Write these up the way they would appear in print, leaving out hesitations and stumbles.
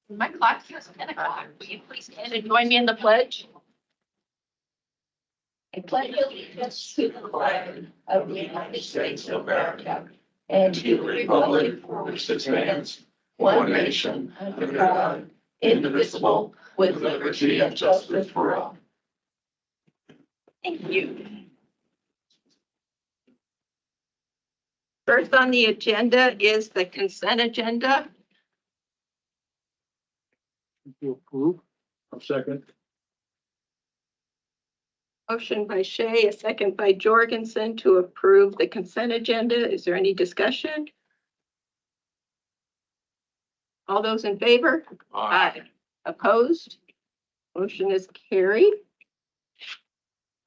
My clock says 10 o'clock. Will you please stand and join me in the pledge? I pledge allegiance to the flag of the United States of America and to the republic for which it stands, one nation, under God, indivisible, with liberty and justice for all. Thank you. First on the agenda is the consent agenda. To approve. A second. Motion by Shay, a second by Jorgensen to approve the consent agenda. Is there any discussion? All those in favor? Aye. Opposed? Motion is carried.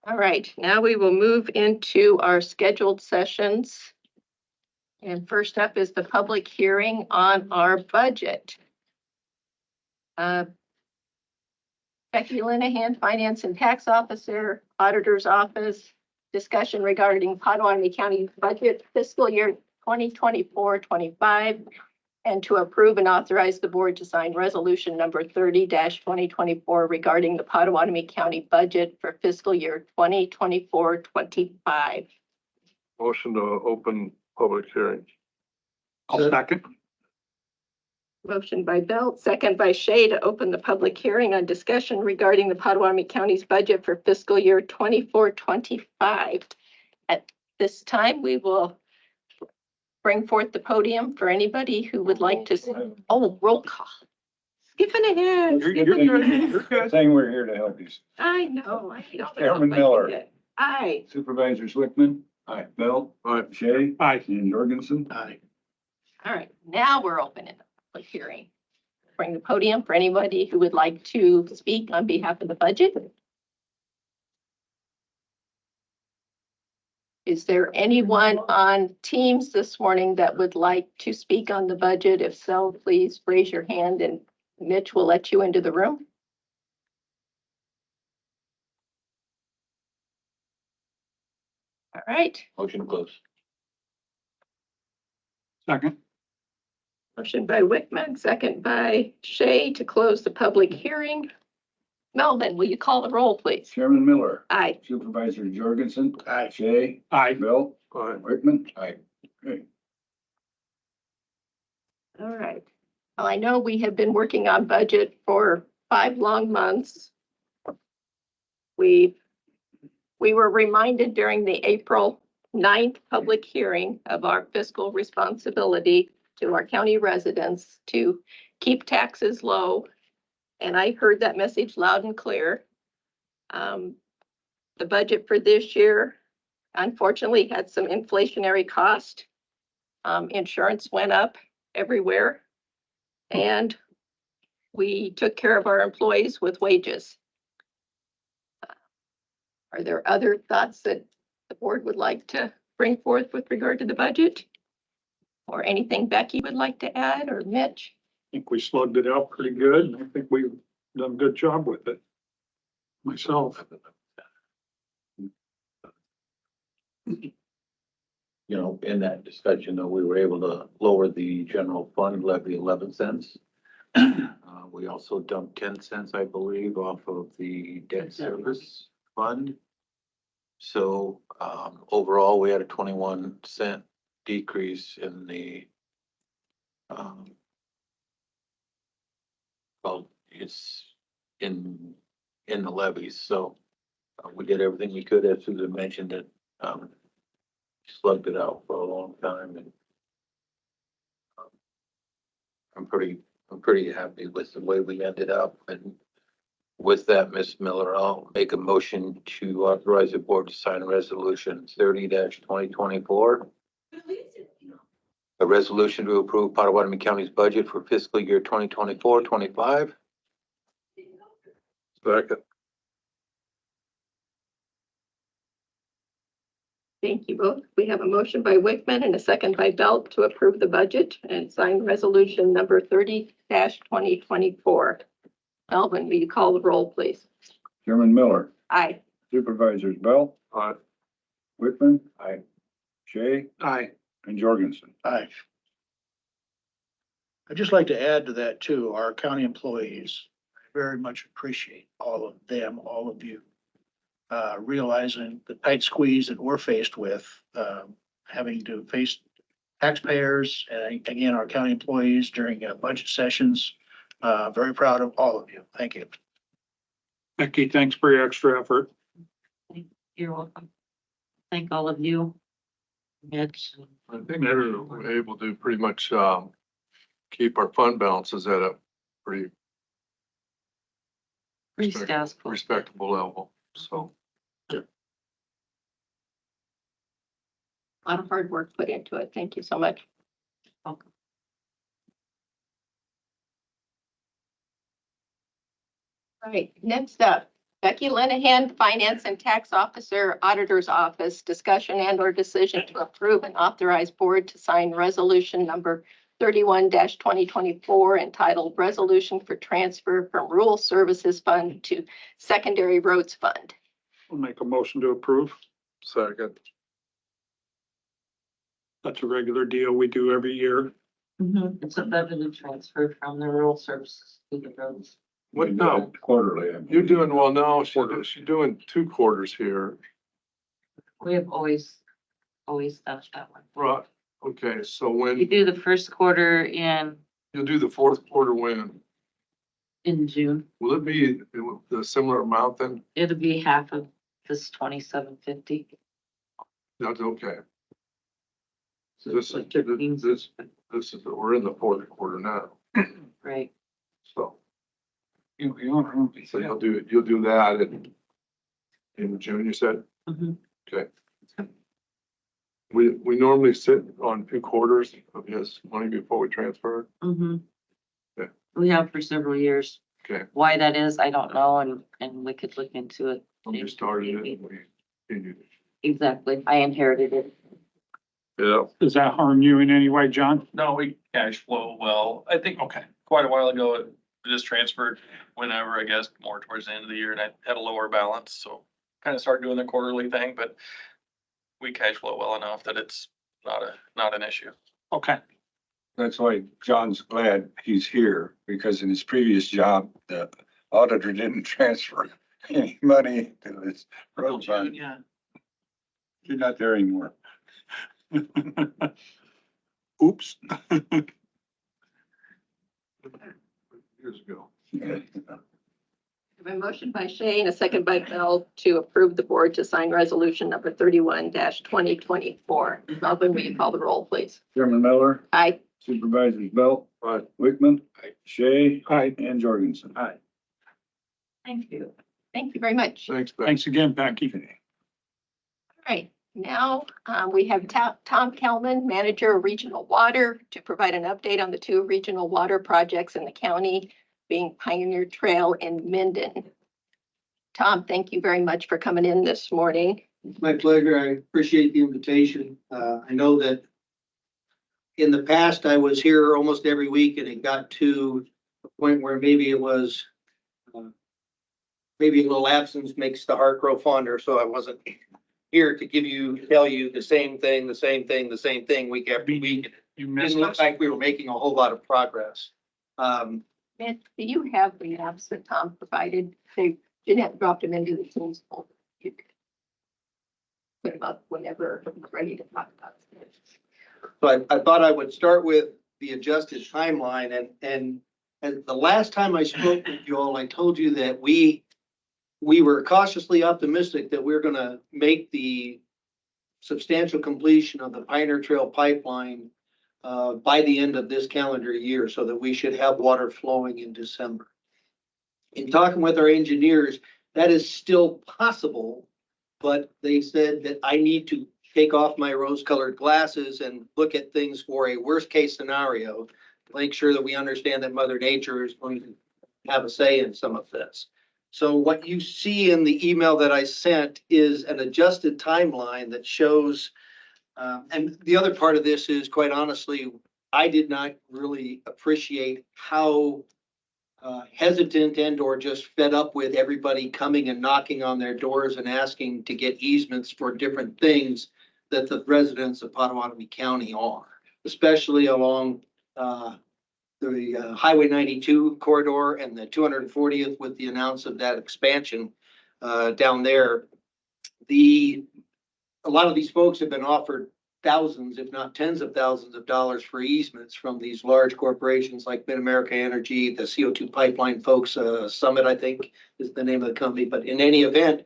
All right, now we will move into our scheduled sessions. And first up is the public hearing on our budget. Becky Linehan, Finance and Tax Officer, Auditor's Office, discussion regarding Potawatomi County budget fiscal year 2024-25, and to approve and authorize the board to sign resolution number 30-2024 regarding the Potawatomi County budget for fiscal year 2024-25. Motion to open public hearing. I'll second. Motion by Belt, second by Shay to open the public hearing on discussion regarding the Potawatomi County's budget for fiscal year 24-25. At this time, we will bring forth the podium for anybody who would like to. Oh, roll call. Skipping ahead. Saying we're here to help you. I know. Chairman Miller. Aye. Supervisors Wickman. Aye. Bell. Aye. Shay. Aye. And Jorgensen. Aye. All right, now we're opening the public hearing. Bring the podium for anybody who would like to speak on behalf of the budget. Is there anyone on Teams this morning that would like to speak on the budget? If so, please raise your hand and Mitch will let you into the room. All right, Motion close. Second. motion by Wickman, second by Shay to close the public hearing. Melvin, will you call the roll, please? Chairman Miller. Aye. Supervisor Jorgensen. Aye. Shay. Aye. Bell. Aye. Wickman. Aye. Okay. All right. Well, I know we have been working on budget for 5 long months. We were reminded during the April 9th public hearing of our fiscal responsibility to our county residents to keep taxes low. And I heard that message loud and clear. The budget for this year, unfortunately, had some inflationary cost. Insurance went up everywhere. And we took care of our employees with wages. Are there other thoughts that the board would like to bring forth with regard to the budget? Or anything Becky would like to add, or Mitch? I think we slugged it out pretty good. I think we've done a good job with it. Myself. You know, in that discussion, though, we were able to lower the general fund levy 11 cents. We also dumped 10 cents, I believe, off of the debt service fund. So, overall, we had a 21-cent decrease in the, well, it's in the levies. So we did everything we could, as Susan mentioned, it, slugged it out for a long time, and I'm pretty happy with the way we ended up. And with that, Ms. Miller, I'll make a motion to authorize the board to sign resolution 30-2024. A resolution to approve Potawatomi County's budget for fiscal year 2024-25. Second. Thank you both. We have a motion by Wickman and a second by Belt to approve the budget and sign resolution number 30-2024. Melvin, will you call the roll, please? Chairman Miller. Aye. Supervisors Bell. Aye. Wickman. Aye. Shay. Aye. And Jorgensen. Aye. I'd just like to add to that too, our county employees. I very much appreciate all of them, all of you. Realizing the tight squeeze that we're faced with, having to face taxpayers and again, our county employees during budget sessions. Very proud of all of you. Thank you. Becky, thanks for your extra effort. You're welcome. Thank all of you. Mitch. I think we're able to pretty much keep our fund balances at a pretty Pretty respect- status quo. respectable level, so. A lot of hard work put into it. Thank you so much. Welcome. All right, next up, Becky Lenahan, Finance and Tax Officer, Auditor's Office, discussion and or decision to approve and authorize board to sign resolution number 31-2024 entitled Resolution for Transfer from Rural Services Fund to Secondary Roads Fund. I'll make a motion to approve. Second. That's a regular deal we do every year. It's a budgeted transfer from the rural services to the roads. What, We do no, it Quarterly. I you're believe. doing, well, no, she's doing 2 quarters here. We have always done it that way. Right, okay, so We when, do the first quarter in you'll do the 4th quarter when? June. Will it be the similar amount then? It'll be half of this 2750. That's okay. So This it's like is, 13, this is, we're in the 4th quarter now, right? so. So you'll do that in June, you said? Mhm. Okay. We normally sit on 2 quarters of his money before we transfer. Mhm. Okay. We have for several years. Okay, Why that is, I don't know, and we could look into it. when we started it, we continued. Exactly. I inherited it. Yeah. Does that harm you in any way, John? No, we cash flow well. I think quite a while ago, it just transferred whenever, I guess, more towards the end of the year, and I had a lower balance, so kind of started doing the quarterly thing, but we cash flow well enough that it's not an issue. Okay. That's why John's glad he's here, because in his previous job, the auditor didn't transfer any money to his road fund. Yeah. He's not there anymore. Oops. Years ago. I have a motion by Shay and a second by Bell to approve the board to sign resolution number 31-2024. Melvin, will you call the roll, please? Chairman Miller, Aye. Supervisors Bell, Right, Wickman, Shay, Hi, and Jorgensen. Aye. Thank you. Thank you very much. thanks, Ben. thanks again, Becky. All right, now we have Tom Kelman, Manager of Regional Water, to provide an update on the 2 regional water projects in the county, being Pioneer Trail and Minden. Tom, thank you very much for coming in this morning. It's my pleasure. I appreciate the invitation. I know that in the past, I was here almost every week and it got to a point where maybe it was maybe a little absence makes the heart grow fonder, so I wasn't here to tell you the same thing week after week. You It missed didn't look us. like we were making a whole lot of progress. Mitch, do you have the maps that Tom provided? They didn't have dropped them into the Teams folder. You could put them up whenever we're ready to talk about it. So I thought I would start with the adjusted timeline and the last time I spoke with you all, I told you that we were cautiously optimistic that we're gonna make the substantial completion of the Pioneer Trail pipeline by the end of this calendar year, so that we should have water flowing in December. In talking with our engineers, that is still possible, but they said that I need to take off my rose-colored glasses and look at things for a worst-case scenario, make sure that we understand that Mother Nature is going to have a say in some of this. So what you see in the email that I sent is an adjusted timeline that shows, and the other part of this is, quite honestly, I did not really appreciate how hesitant and or just fed up with everybody coming and knocking on their doors and asking to get easements for different things that the residents of Potawatomi County are, especially along the Highway 92 corridor and the 240th with the announce of that expansion down there. A lot of these folks have been offered thousands, if not tens of thousands of dollars for easements from these large corporations like Mid-America Energy, the CO2 pipeline folks, Summit, I think is the name of the company. But in any event,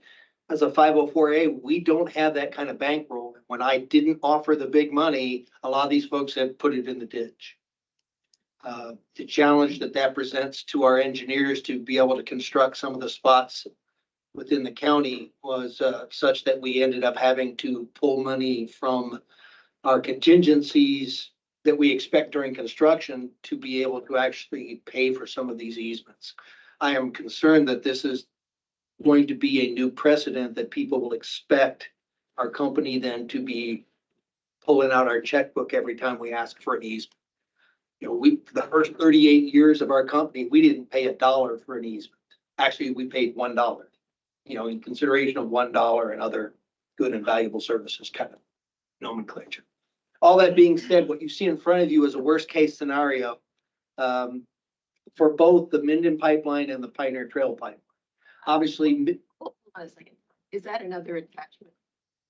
as a 504A, we don't have that kind of bankroll. When I didn't offer the big money, a lot of these folks have put it in the ditch. The challenge that presents to our engineers to be able to construct some of the spots within the county was such that we ended up having to pull money from our contingencies that we expect during construction to be able to actually pay for some of these easements. I am concerned that this is going to be a new precedent that people will expect our company then to be pulling out our checkbook every time we ask for an easement. You know, the first 38 years of our company, we didn't pay $1 for an easement. Actually, we paid $1, you know, in consideration of $1 and other good and valuable services kind of nomenclature. All that being said, what you see in front of you is a worst case scenario for both the Minden pipeline and the Pioneer Trail pipeline. Obviously, Hold on a second. Is that another attachment?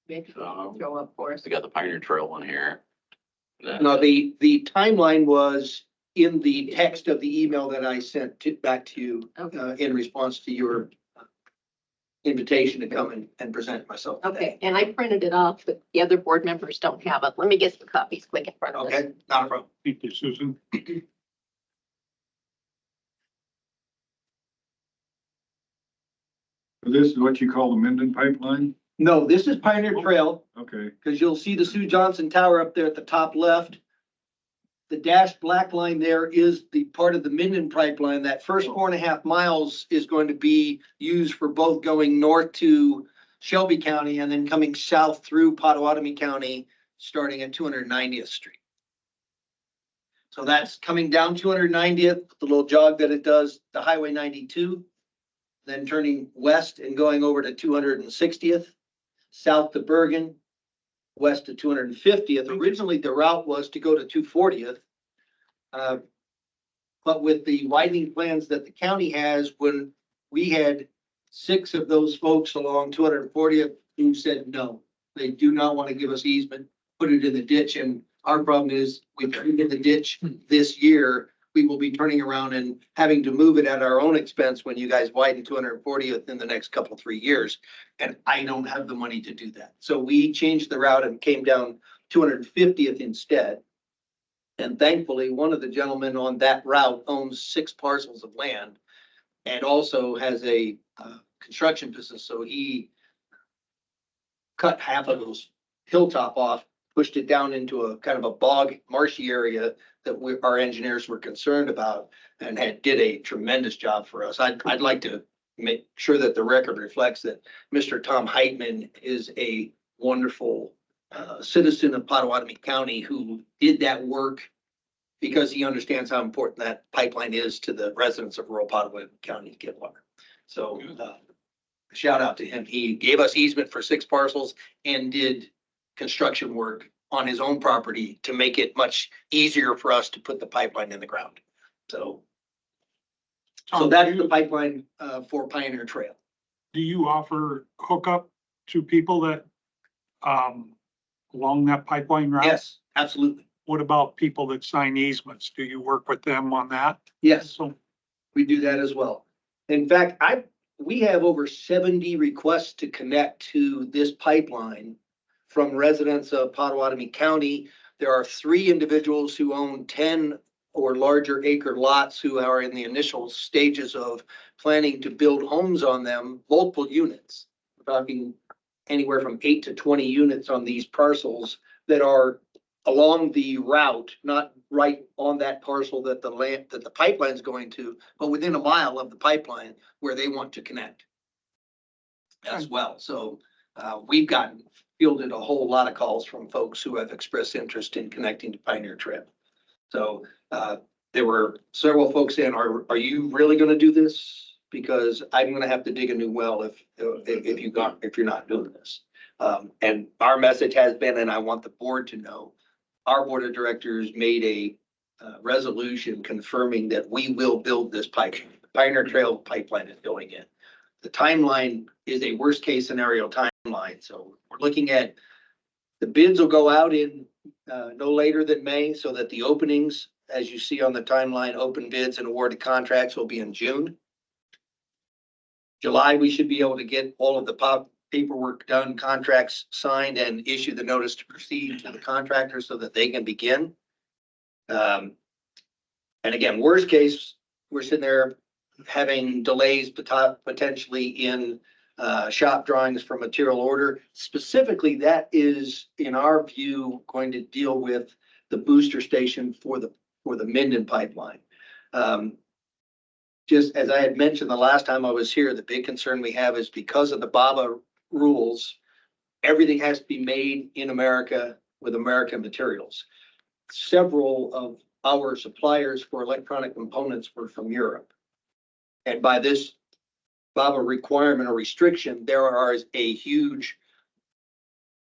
Maybe you can throw up for us. We got the Pioneer Trail one here. no, the timeline was in the text of the email that I sent back to you Okay. in response to your invitation to come and present myself. today. Okay, and I printed it off, but the other board members don't have it. Let me get some copies quick in front of us. Okay, not a problem. Thank you, Susan. This is what you call the Minden pipeline? No, this is Pioneer Trail, Okay, because you'll see the Sue Johnson Tower up there at the top left. The dashed black line there is the part of the Minden pipeline. That first 4.5 miles is going to be used for both going north to Shelby County and then coming south through Pottawatomie County, starting at 290th Street. So that's coming down 290th, the little jog that it does, the Highway 92, then turning west and going over to 260th, south to Bergen, west to 250th. Originally, the route was to go to 240th. But with the widening plans that the county has, when we had 6 of those folks along 240th who said no, they do not want to give us easement, put it in the ditch. And our problem is we put it in the ditch this year. We will be turning around and having to move it at our own expense when you guys widen 240th in the next couple, 3 years. And I don't have the money to do that. So we changed the route and came down 250th instead. And thankfully, one of the gentlemen on that route owns 6 parcels of land and also has a construction business. So he cut half of those hilltop off, pushed it down into a kind of a bog, marshy area that our engineers were concerned about and did a tremendous job for us. I'd like to make sure that the record reflects that Mr. Tom Heitman is a wonderful citizen of Pottawatomie County who did that work because he understands how important that pipeline is to the residents of rural Pottawatomie County to get water. So shout out to him. He gave us easement for 6 parcels and did construction work on his own property to make it much easier for us to put the pipeline in the ground. So that's the pipeline for Pioneer Trail. do you offer hookup to people that, along that pipeline route? Yes, absolutely. What about people that sign easements? Do you work with them on that? Yes, So, we do that as well. In fact, we have over 70 requests to connect to this pipeline from residents of Pottawatomie County. There are 3 individuals who own 10 or larger acre lots who are in the initial stages of planning to build homes on them, multiple units. We're talking anywhere from 8 to 20 units on these parcels that are along the route, not right on that parcel that the pipeline is going to, but within a mile of the pipeline where they want to connect as well. So we've fielded a whole lot of calls from folks who have expressed interest in connecting to Pioneer Trail. So there were several folks saying, are you really going to do this? Because I'm going to have to dig a new well if you're not doing this. And our message has been, and I want the board to know, our board of directors made a resolution confirming that we will build this pipe. The Pioneer Trail pipeline is going in. The timeline is a worst case scenario timeline. So we're looking at the bids will go out in no later than May, so that the openings, as you see on the timeline, open bids and awarded contracts will be in June. July, we should be able to get all of the paperwork done, contracts signed, and issue the notice to proceed to the contractors so that they can begin. And again, worst case, we're sitting there having delays potentially in shop drawings for material order. Specifically, that is, in our view, going to deal with the booster station for the Minden pipeline. Just as I had mentioned the last time I was here, the big concern we have is because of the BABA rules, everything has to be made in America with American materials. Several of our suppliers for electronic components were from Europe. And by this BABA requirement or restriction, there is a huge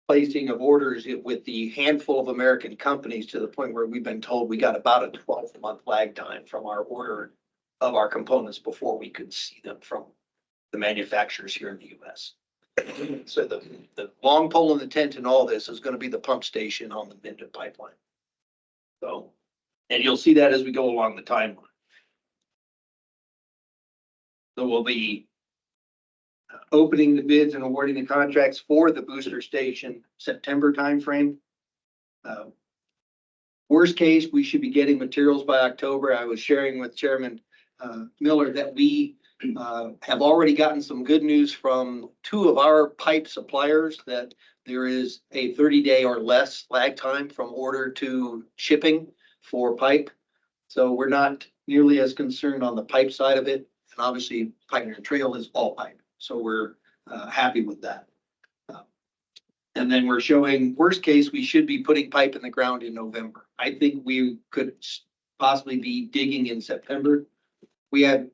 placing of orders with the handful of American companies, to the point where we've been told we got about a 12-month lag time from our order of our components before we could see them from the manufacturers here in the US. So the long pole in the tent in all this is going to be the pump station on the Minden pipeline. So, and you'll see that as we go along the timeline. So we'll be opening the bids and awarding the contracts for the booster station September timeframe. Worst case, we should be getting materials by October. I was sharing with Chairman Miller that we have already gotten some good news from two of our pipe suppliers, that there is a 30-day or less lag time from order to shipping for pipe. So we're not nearly as concerned on the pipe side of it. And obviously Pioneer Trail is all pipe. So we're happy with that. And then we're showing worst case, we should be putting pipe in the ground in November. I think we could possibly be digging in September. We had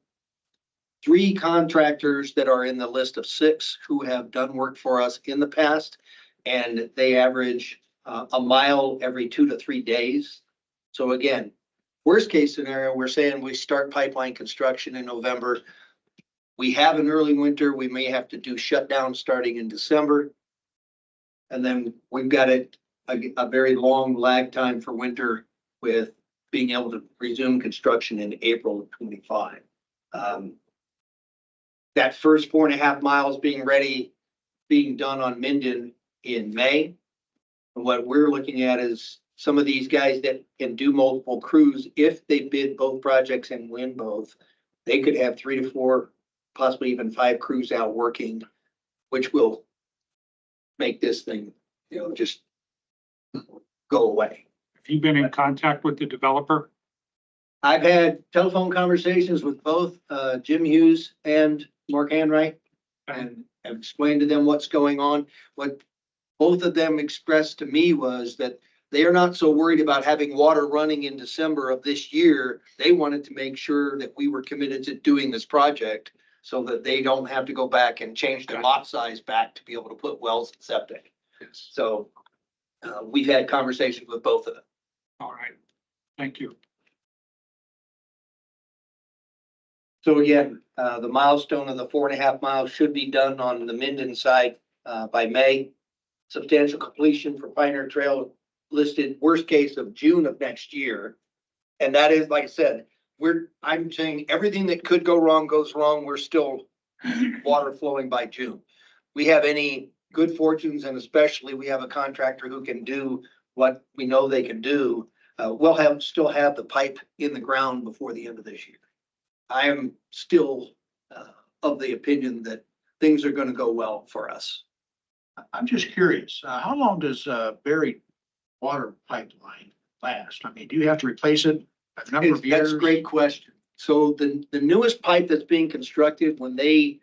3 contractors that are in the list of 6 who have done work for us in the past, and they average a mile every 2 to 3 days. So again, worst case scenario, we're saying we start pipeline construction in November. We have an early winter. We may have to do shutdown starting in December. And then we've got a very long lag time for winter, with being able to resume construction in April of 25. That first 4.5 miles being done on Minden in May. And what we're looking at is some of these guys that can do multiple crews, if they bid both projects and win both, they could have 3 to 4, possibly even 5 crews out working, which will make this thing, just go away. Have you been in contact with the developer? I've had telephone conversations with both Jim Hughes and Mark Hanwright, and have explained to them what's going on. What both of them expressed to me was that they are not so worried about having water running in December of this year. They wanted to make sure that we were committed to doing this project, so that they don't have to go back and change their lot size back to be able to put wells and septic. Yes. So we've had conversations with both of them. All right. Thank you. So again, the milestone of the 4.5 miles should be done on the Minden side by May. Substantial completion for Pioneer Trail listed worst case of June of next year. And that is, like I said, I'm saying everything that could go wrong goes wrong. We're still water flowing by June. We have any good fortunes, and especially we have a contractor who can do what we know they can do. We'll still have the pipe in the ground before the end of this year. I am still of the opinion that things are going to go well for us. I'm just curious, how long does buried water pipeline last? I mean, do you have to replace it a number of years? That's a great question. So the newest pipe that's being constructed, when the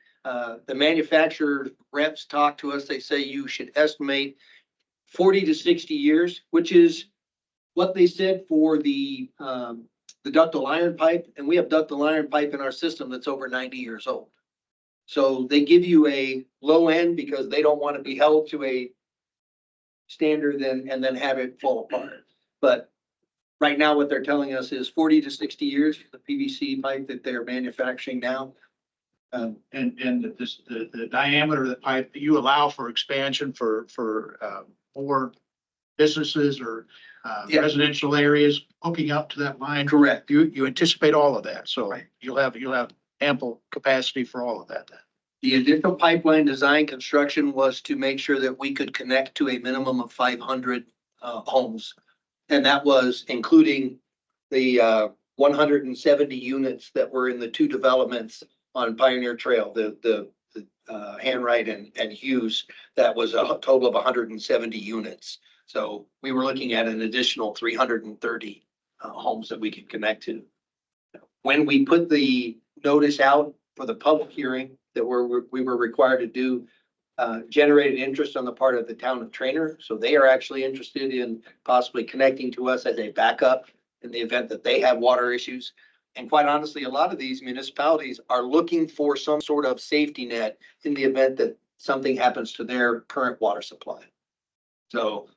manufacturer reps talk to us, they say you should estimate 40 to 60 years, which is what they said for the ductile iron pipe. And we have ductile iron pipe in our system that's over 90 years old. So they give you a low end because they don't want to be held to a standard and then have it fall apart. But right now what they're telling us is 40 to 60 years for the PVC pipe that they're manufacturing now. And the diameter of the pipe, you allow for expansion for more businesses or Yeah. residential areas hooking up to that line. Correct. You anticipate all of that, so Right. you'll have ample capacity for all of that then. The initial pipeline design construction was to make sure that we could connect to a minimum of 500 homes. And that was including the 170 units that were in the two developments on Pioneer Trail, the Handwright and Hughes. That was a total of 170 units. So we were looking at an additional 330 homes that we could connect to. When we put the notice out for the public hearing that we were required to do, generated interest on the part of the town of Trainer. So they are actually interested in possibly connecting to us as a backup in the event that they have water issues. And quite honestly, a lot of these municipalities are looking for some sort of safety net in the event that something happens to their current water supply. So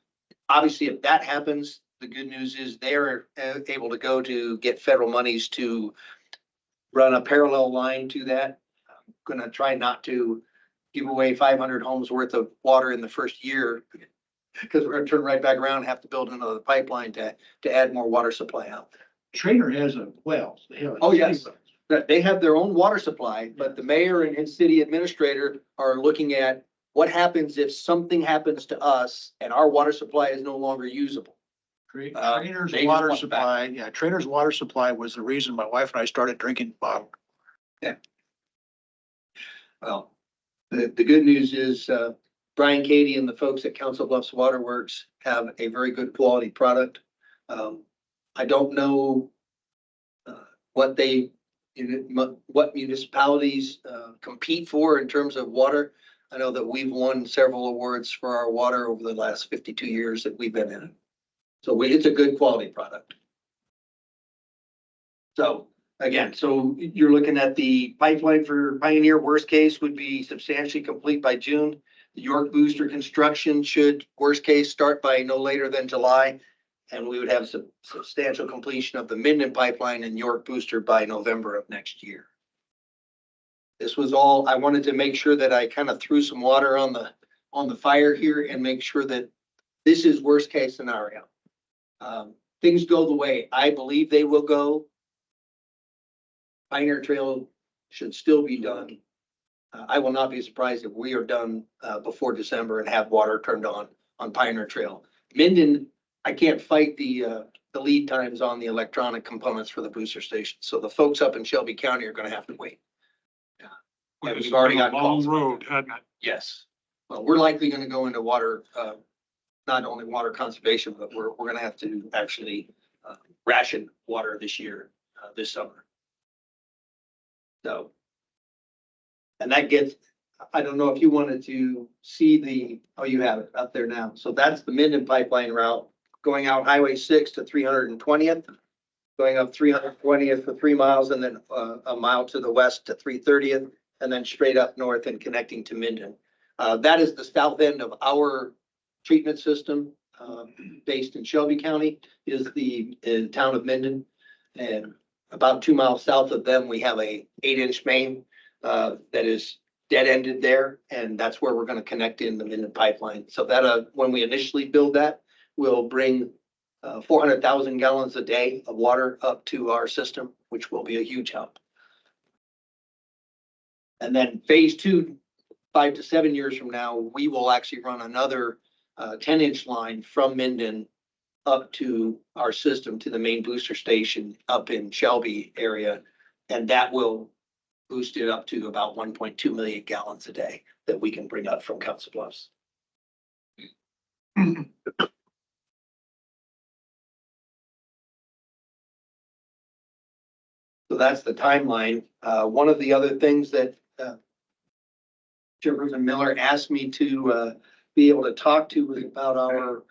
obviously, if that happens, the good news is they're able to go to get federal monies to run a parallel line to that. I'm gonna try not to give away 500 homes worth of water in the first year, because we're gonna turn right back around and have to build another pipeline to add more water supply out. Trainer has a well. They have a Oh, city yes. well. That they have their own water supply, but the mayor and his city administrator are looking at what happens if something happens to us and our water supply is no longer usable. Trainer's they just water want it back. supply, yeah, Trainer's water supply was the reason my wife and I started drinking bottled. Well, the good news is, Brian Cady and the folks at Council Bluffs Waterworks have a very good quality product. I don't know what what municipalities compete for in terms of water. I know that we've won several awards for our water over the last 52 years that we've been in it. So it's a good quality product. So again, so you're looking at the pipeline for Pioneer, worst case would be substantially complete by June. The York booster construction should, worst case, start by no later than July. And we would have substantial completion of the Minden pipeline and York booster by November of next year. This was all, I wanted to make sure that I kind of threw some water on the fire here and make sure that this is worst case scenario. Things go the way I believe they will go. Pioneer Trail should still be done. I will not be surprised if we are done before December and have water turned on Pioneer Trail. Minden, I can't fight the lead times on the electronic components for the booster station. So the folks up in Shelby County are gonna have to wait. Yeah, It's we've already been a got long calls. road, hadn't it? Yes. Well, we're likely gonna go into water, not only water conservation, but we're gonna have to actually ration water this year, this summer. So. And that gets, I don't know if you wanted to see oh, you have it up there now. So that's the Minden pipeline route going out Highway 6 to 320th, going up 320th for 3 miles and then a mile to the west to 330th, and then straight up north and connecting to Minden. That is the south end of our treatment system, based in Shelby County, is the town of Minden. And about 2 miles south of them, we have a 8-inch main that is dead-ended there, and that's where we're going to connect in the Minden pipeline. So that when we initially build that, we'll bring 400,000 gallons a day of water up to our system, which will be a huge help. And then phase 2, 5 to 7 years from now, we will actually run another 10-inch line from Minden up to our system, to the main booster station up in Shelby area, and that will boost it up to about 1.2 million gallons a day that we can bring up from Council Bluffs. So that's the timeline. One of the other things that Chairperson Miller asked me to be able to talk to was about our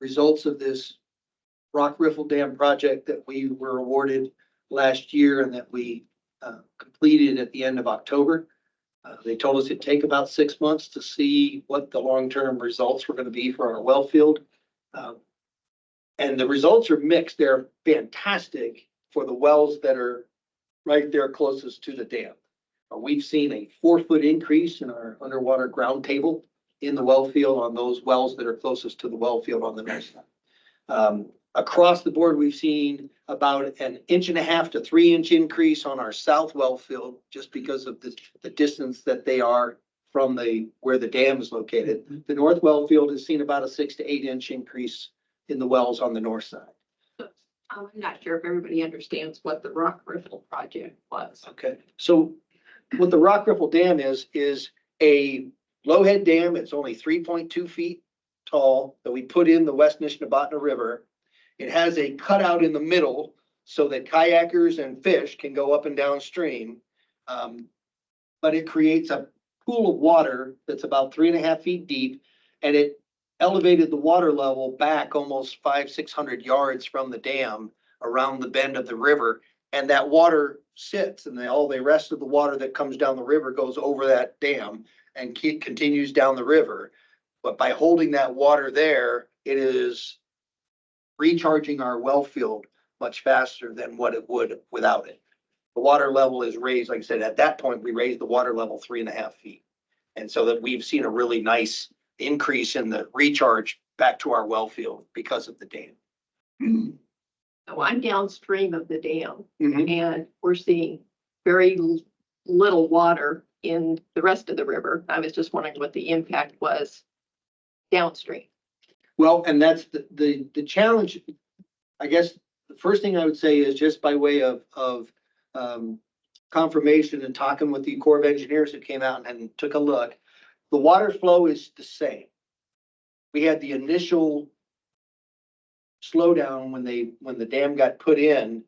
results of this Rock Riffle Dam project that we were awarded last year and that we completed at the end of October. They told us it'd take about 6 months to see what the long-term results were going to be for our well field. And the results are mixed. They're fantastic for the wells that are right there closest to the dam. We've seen a 4-foot increase in our underwater ground table in the well field on those wells that are closest to the well field on the north side. Across the board, we've seen about an 1.5 to 3 inch increase on our south well field, just because of the distance that they are from where the dam is located. The north well field has seen about a 6 to 8 inch increase in the wells on the north side. I'm not sure if everybody understands what the Rock Riffle project was. Okay, so what the Rock Riffle Dam is a low-head dam. It's only 3.2 feet tall that we put in the West Nishnabotna River. It has a cutout in the middle so that kayakers and fish can go up and downstream. But it creates a pool of water that's about 3.5 feet deep, and it elevated the water level back almost 500-600 yards from the dam around the bend of the river. And that water sits, and all the rest of the water that comes down the river goes over that dam and continues down the river. But by holding that water there, it is recharging our well field much faster than what it would without it. The water level is raised, like I said, at that point, we raised the water level 3.5 feet. And so that we've seen a really nice increase in the recharge back to our well field because of the dam. So I'm downstream of the dam Mhm. and we're seeing very little water in the rest of the river. I was just wondering what the impact was downstream. Well, and that's the challenge. I guess the first thing I would say is, just by way of confirmation and talking with the Corps of Engineers who came out and took a look, the water flow is the same. We had the initial slowdown when the dam got put in.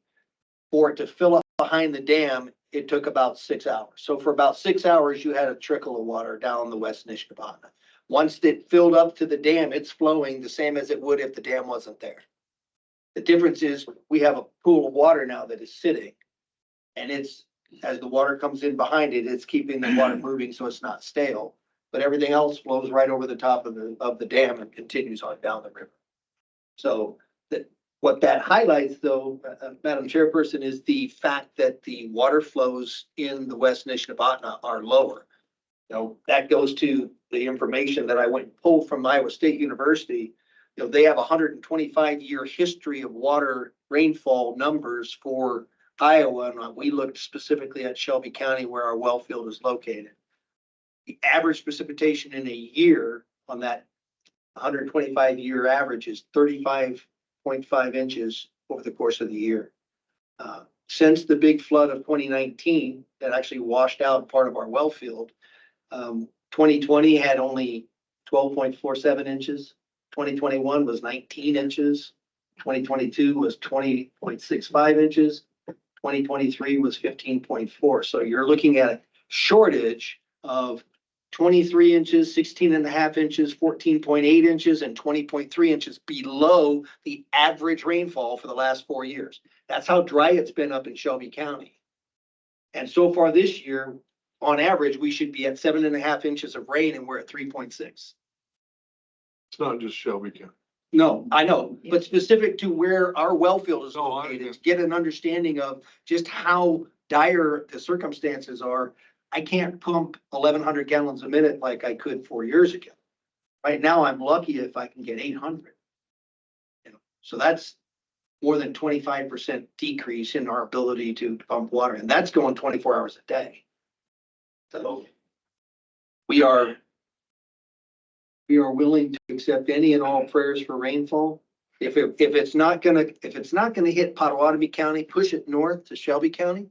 For it to fill up behind the dam, it took about 6 hours. So for about 6 hours, you had a trickle of water down the West Nishnabotna. Once it filled up to the dam, it's flowing the same as it would if the dam wasn't there. The difference is we have a pool of water now that is sitting, and it's, as the water comes in behind it, it's keeping the water moving so it's not stale. But everything else flows right over the top of the dam and continues on down the river. So what that highlights, though, Madam Chairperson, is the fact that the water flows in the West Nishnabotna are lower. That goes to the information that I went and pulled from Iowa State University. They have a 125-year history of water rainfall numbers for Iowa, and we looked specifically at Shelby County, where our well field is located. The average precipitation in a year on that 125-year average is 35.5 inches over the course of the year. Since the big flood of 2019 that actually washed out part of our well field, 2020 had only 12.47 inches. 2021 was 19 inches. 2022 was 20.65 inches. 2023 was 15.4. So you're looking at a shortage of 23 inches, 16.5 inches, 14.8 inches, and 20.3 inches below the average rainfall for the last 4 years. That's how dry it's been up in Shelby County. And so far this year, on average, we should be at 7.5 inches of rain, and we're at 3.6. It's not just Shelby County. No, I know, but specific to where our well field is No, I located, understand. get an understanding of just how dire the circumstances are. I can't pump 1,100 gallons a minute like I could 4 years ago. Right now, I'm lucky if I can get 800. So that's more than 25% decrease in our ability to pump water, and that's going 24 hours a day. So we are willing to accept any and all prayers for rainfall. If it's not gonna hit Pottawatomie County, push it north to Shelby County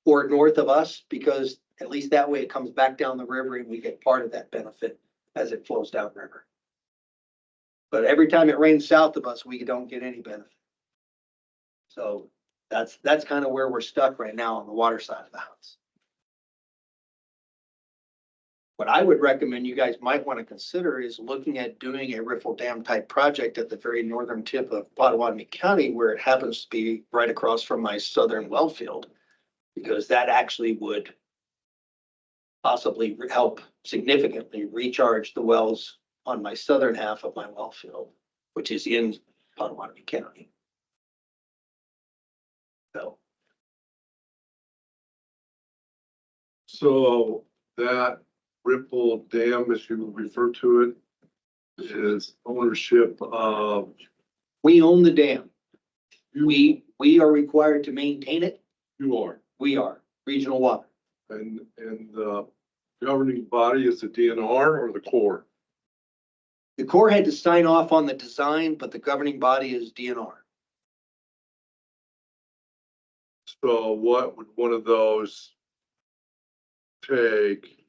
or north of us, because at least that way it comes back down the river and we get part of that benefit as it flows downriver. But every time it rains south of us, we don't get any benefit. So that's kind of where we're stuck right now on the water side of the house. What I would recommend you guys might want to consider is looking at doing a riffle dam type project at the very northern tip of Pottawatomie County, where it happens to be right across from my southern well field, because that actually would possibly help significantly recharge the wells on my southern half of my well field, which is in Potawatomi County. So, So that Ripple Dam, as you refer to it, is ownership of we own the dam. We are required to maintain it. you are, We are regional water. and the governing body is the DNR or the Corps? The Corps had to sign off on the design, but the governing body is DNR. So what would one of those take?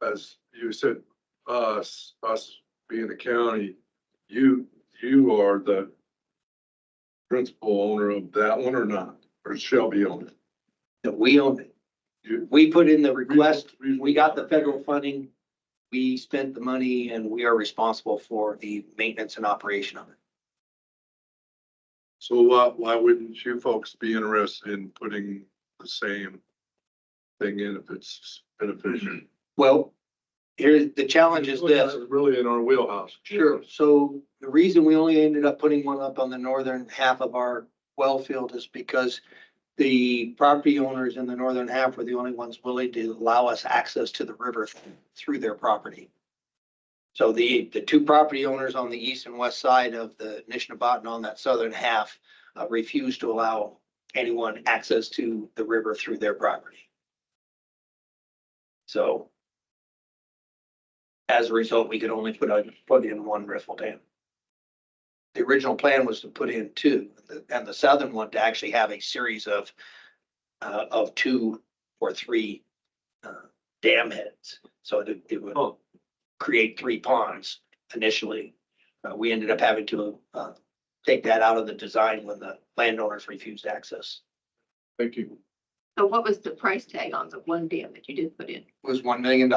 As you said, us being the county, you are the principal owner of that one or not, or shall be owned? That we own it. You, We put in the request, Reasonable. we got the federal funding, we spent the money, and we are responsible for the maintenance and operation of it. so why wouldn't you folks be interested in putting the same thing in if it's beneficial? Well, here's, the challenge is this. It's really in our wheelhouse. Sure. So the reason we only ended up putting one up on the northern half of our well field is because the property owners in the northern half were the only ones willing to allow us access to the river through their property. So the two property owners on the east and west side of the Nishnabotna on that southern half refused to allow anyone access to the river through their property. So as a result, we could only put in one riffle dam. The original plan was to put in two, and the southern one to actually have a series of 2 or 3 dam heads. So it would create 3 ponds initially. We ended up having to take that out of the design when the landowners refused access. Thank you. So what was the price tag on the one dam that you did put in? It was $1 million.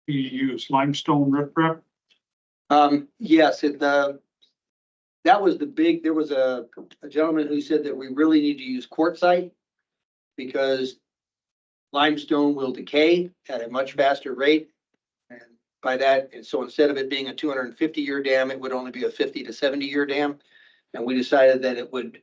You use limestone riprap? Yes, that was the big, there was a gentleman who said that we really need to use quartzite because limestone will decay at a much faster rate. And by that, and so instead of it being a 250-year dam, it would only be a 50 to 70-year dam. And we decided that it would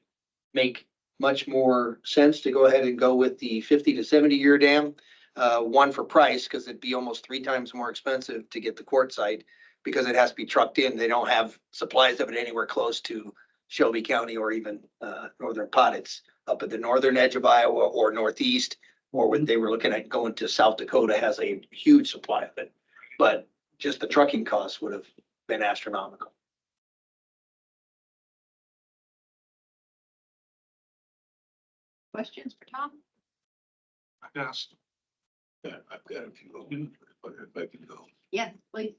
make much more sense to go ahead and go with the 50 to 70-year dam. One for price, because it'd be almost 3 times more expensive to get the quartzite because it has to be trucked in. They don't have supplies of it anywhere close to Shelby County or even northern pot. It's up at the northern edge of Iowa or northeast, or when they were looking at going to South Dakota has a huge supply of it. But just the trucking costs would have been astronomical. Questions for Tom? Yes. Yeah, I've got a few, if I can go. Yes, please.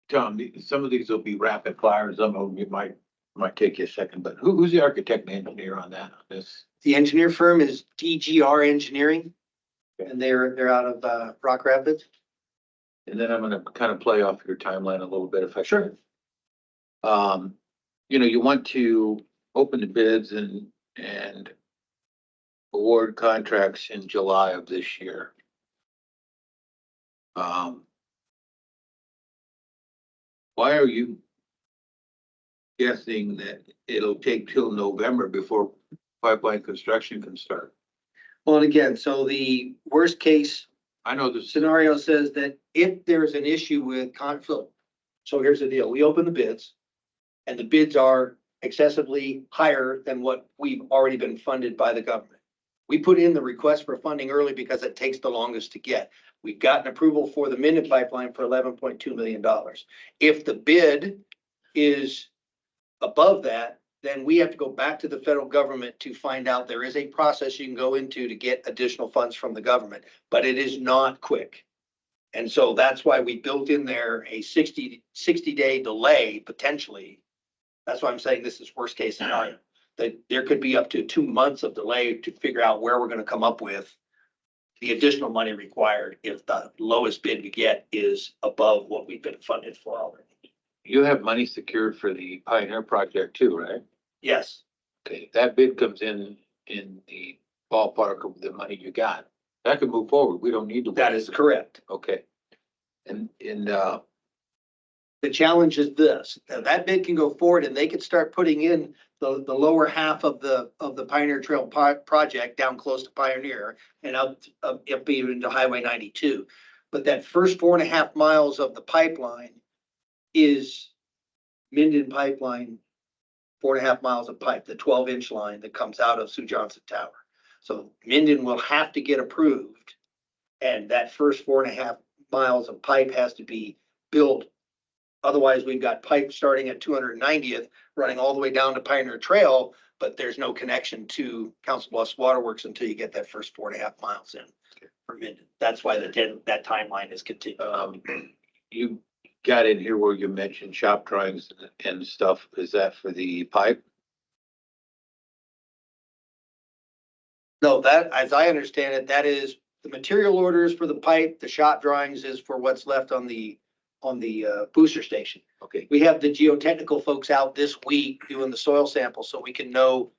Tom, some of these will be rapid fire, some of them you might take you a second, but who's the architect and engineer on that, on this? The engineer firm is DGR Engineering, and they're out of Rock Rapids. And then I'm gonna kind of play off your timeline a little bit if I Sure. can. You want to open the bids and award contracts in July of this year. Why are you guessing that it'll take till November before pipeline construction can start? Well, and again, so the worst case I know this, scenario says that if there's an issue with conflict, so here's the deal, we open the bids and the bids are excessively higher than what we've already been funded by the government. We put in the request for funding early because it takes the longest to get. We've gotten approval for the Minute Pipeline for $11.2 million. If the bid is above that, then we have to go back to the federal government to find out there is a process you can go into to get additional funds from the government, but it is not quick. And so that's why we built in there a 60-day delay potentially. That's why I'm saying this is worst case scenario, that there could be up to 2 months of delay to figure out where we're going to come up with the additional money required if the lowest bid we get is above what we've been funded for already. you have money secured for the Pioneer project too, right? Yes, Okay, if that bid comes in the ballpark of the money you got, that could move forward. We don't need to. that wait. is correct. Okay, And, The challenge is this, now that bid can go forward and they could start putting in the lower half of the Pioneer Trail project down close to Pioneer and up even to Highway 92. But that first 4.5 miles of the pipeline is Minden Pipeline, 4.5 miles of pipe, the 12-inch line that comes out of Sue Johnson Tower. So Minden will have to get approved. And that first 4.5 miles of pipe has to be built. Otherwise, we've got pipe starting at 290th, running all the way down to Pioneer Trail, but there's no connection to Council Bluffs Waterworks until you get that first 4.5 miles in for Minden. That's why that timeline is continuing. you got in here where you mentioned shop drawings and stuff. Is that for the pipe? No, that, as I understand it, that is the material orders for the pipe, the shot drawings is for what's left on the booster station. Okay, We have the geotechnical folks out this week doing the soil sample so we can know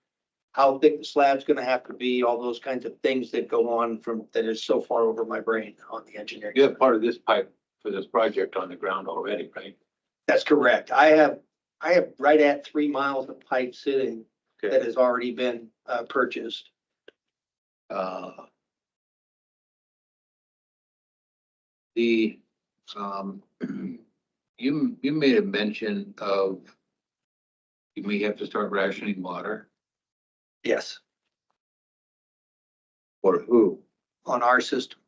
how thick the slab's gonna have to be, all those kinds of things that go on from, that is so far over my brain on the engineering. you have part of this pipe for this project on the ground already, right? That's correct. I have right at 3 miles of pipe sitting that Okay. has already been purchased. The, you made a mention of you may have to start rationing water. Yes, For who? on our system,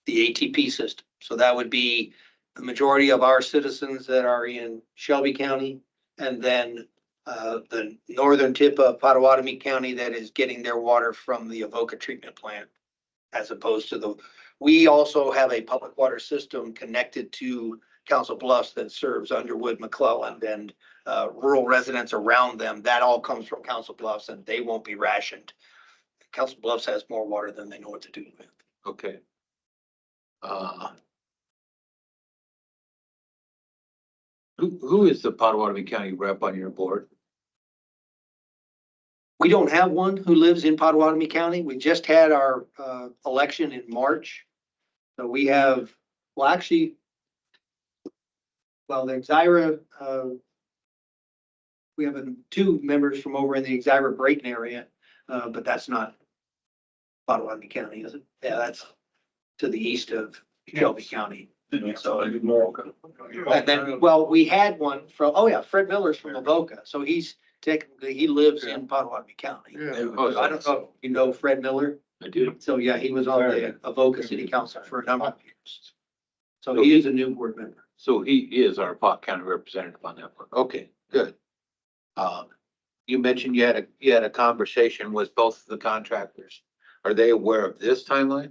the ATP system. So that would be the majority of our citizens that are in Shelby County and then the northern tip of Potawatomi County that is getting their water from the Avoca treatment plant. As opposed to we also have a public water system connected to Council Bluffs that serves Underwood, McClellan, and rural residents around them. That all comes from Council Bluffs and they won't be rationed. Council Bluffs has more water than they know what to do with. Okay. Who is the Potawatomi County rep on your board? We don't have one who lives in Potawatomi County. We just had our election in March. So we have, well, actually, well, the Exira, we have 2 members from over in the Exira Brayton area, but that's not Potawatomi County, is it? Yeah, that's to the east of Shelby County. So, and then, well, we had one from, oh yeah, Fred Miller's from Avoca. So he's technically, he lives in Potawatomi County. Oh, I don't know, you know Fred Miller? I do. So yeah, he was on the Avoca City Council for a number of years. So he is a new board member. So he is our Pot County representative on that board. Okay, good. You mentioned you had a conversation with both of the contractors. Are they aware of this timeline?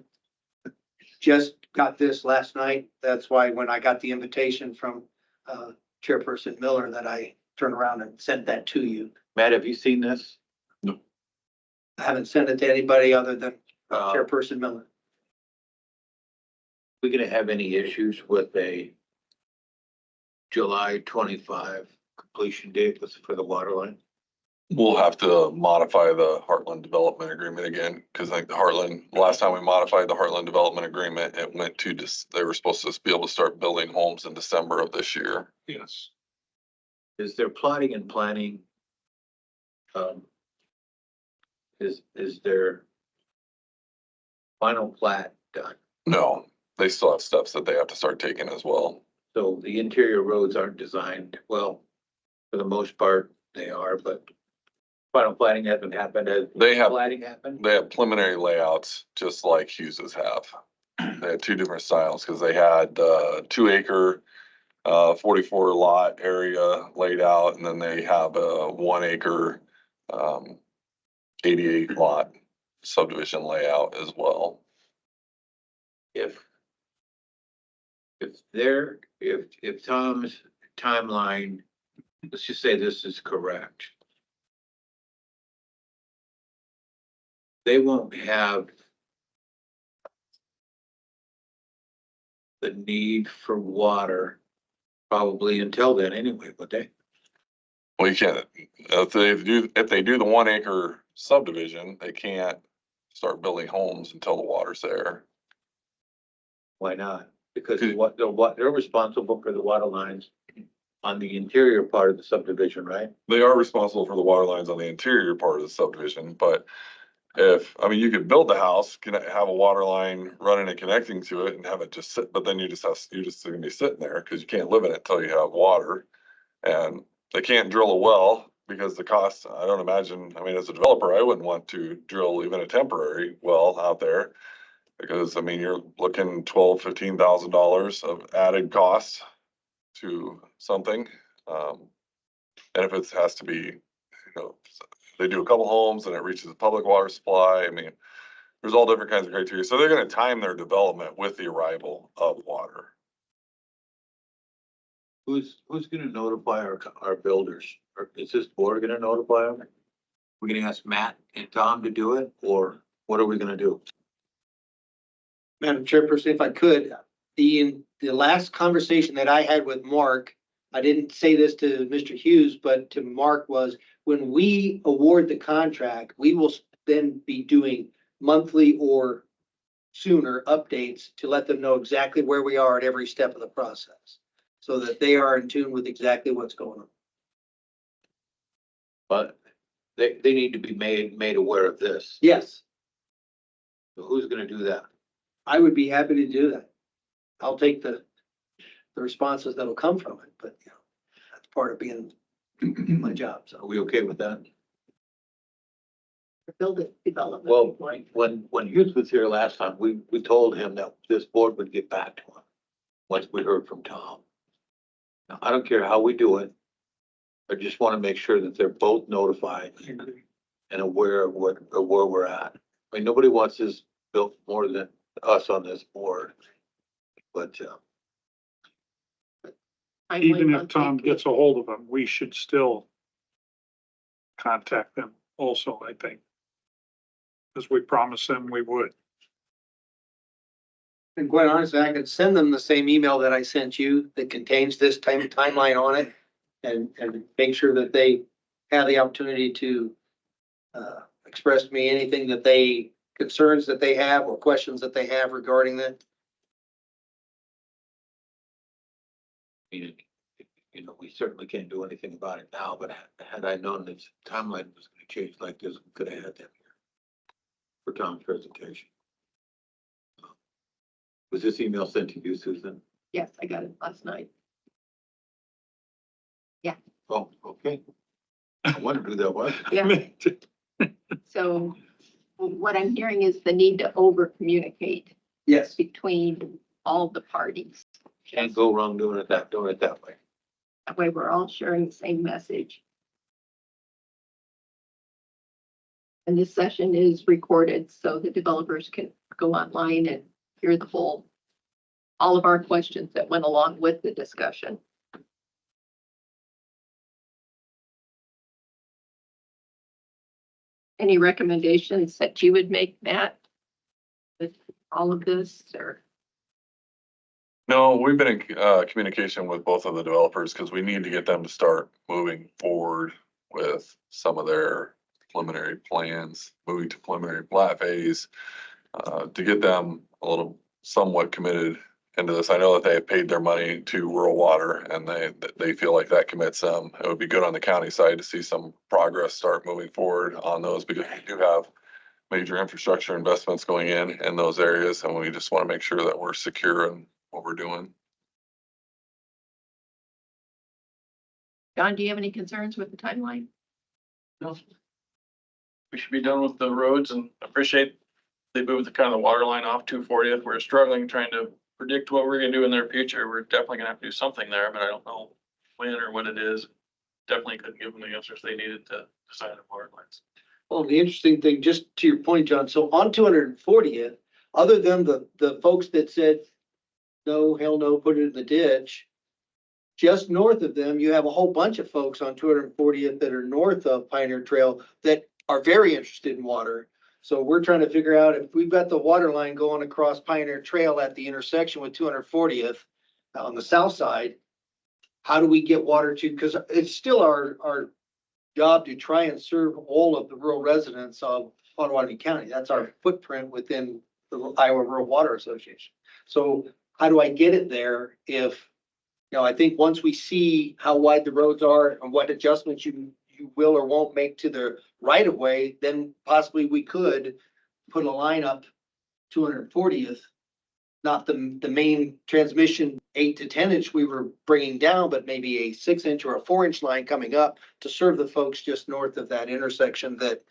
Just got this last night. That's why when I got the invitation from Chairperson Miller that I turned around and sent that to you. Matt, have you seen this? I haven't sent it to anybody other than Uh, Chairperson Miller. We gonna have any issues with a July 25 completion date for the water line? We'll have to modify the Heartland Development Agreement again, because like last time we modified the Heartland Development Agreement, it went to they were supposed to be able to start building homes in December of this year. Yes. Is there plotting and planning? Is there final plat done? No, they still have steps that they have to start taking as well. So the interior roads aren't designed, well, for the most part, they are, but final planning hasn't happened. Has They have- Plating happened? They have preliminary layouts, just like Hughes's have. They had 2 different styles, because they had 2 acre, 44 lot area laid out, and then they have a 1 acre, 88 lot subdivision layout as well. If Tom's timeline, let's just say this is correct. They won't have the need for water probably until then anyway, would they? Well, you can't, if they do the 1 acre subdivision, they can't start building homes until the water's there. Why not? Because they're responsible for the water lines on the interior part of the subdivision, right? They are responsible for the water lines on the interior part of the subdivision, but you could build the house, can have a water line running and connecting to it and have it just sit, but then you're just gonna be sitting there, cause you can't live in it until you have water. And they can't drill a well because the cost, I don't imagine, as a developer, I wouldn't want to drill even a temporary well out there. Because, you're looking $12,000-15,000 of added costs to something. And if it has to be, they do a couple homes and it reaches a public water supply, there's all different kinds of criteria. So they're gonna time their development with the arrival of water. Who's gonna notify our builders? Or is this board gonna notify them? We're gonna ask Matt and Tom to do it, or what are we gonna do? Madam Chairperson, if I could, the last conversation that I had with Mark, I didn't say this to Mr. Hughes, but to Mark, was when we award the contract, we will then be doing monthly or sooner updates to let them know exactly where we are at every step of the process, so that they are in tune with exactly what's going on. But they need to be made aware of this. Yes, So who's gonna do that? I would be happy to do that. I'll take the responses that'll come from it, but that's part of being my job, Are so. we okay with that? Build it, development. Well, when Hughes was here last time, we told him that this board would get back to him once we heard from Tom. Now, I don't care how we do it. I just want to make sure that they're both notified and aware of where we're at. Nobody wants this built more than us on this board, but, Even if Tom gets a hold of them, we should still contact them also, I think. Because we promised them we would. And quite honestly, I could send them the same email that I sent you that contains this timeline on it, and make sure that they have the opportunity to express to me anything that concerns that they have or questions that they have regarding that. we certainly can't do anything about it now, but had I known this timeline was gonna change like this, we could have had them here for Tom's presentation. Was this email sent to you, Susan? Yes, I got it last night. Oh, okay. I wondered who that was. Yeah. So what I'm hearing is the need to over communicate Yes. between all the parties. Can't go wrong doing it that way. That way we're all sharing the same message. And this session is recorded so the developers can go online and hear all of our questions that went along with the discussion. Any recommendations that you would make, Matt, with all of this, or? No, we've been in communication with both of the developers because we need to get them to start moving forward with some of their preliminary plans, moving to preliminary plat phase, to get them a little somewhat committed into this. I know that they have paid their money to rural water and they feel like that commits them. It would be good on the county side to see some progress start moving forward on those because we do have major infrastructure investments going in those areas, and we just want to make sure that we're secure in what we're doing. John, do you have any concerns with the timeline? No. We should be done with the roads and appreciate they moved the kind of the water line off 240th. We're struggling trying to predict what we're gonna do in their future. We're definitely gonna have to do something there, but I don't know when or what it is. Definitely couldn't give them the answers they needed to decide on water lines. Well, the interesting thing, just to your point, John, so on 240th, other than the folks that said, no, hell no, put it in the ditch, just north of them, you have a whole bunch of folks on 240th that are north of Pioneer Trail that are very interested in water. So we're trying to figure out if we've got the water line going across Pioneer Trail at the intersection with 240th on the south side, how do we get water to, because it's still our job to try and serve all of the rural residents of Potawatomi County. That's our footprint within the Iowa Rural Water Association. So how do I get it there if, I think once we see how wide the roads are and what adjustments you will or won't make to the right of way, then possibly we could put a line up 240th, not the main transmission 8 to 10 inch we were bringing down, but maybe a 6 inch or a 4 inch line coming up to serve the folks just north of that intersection that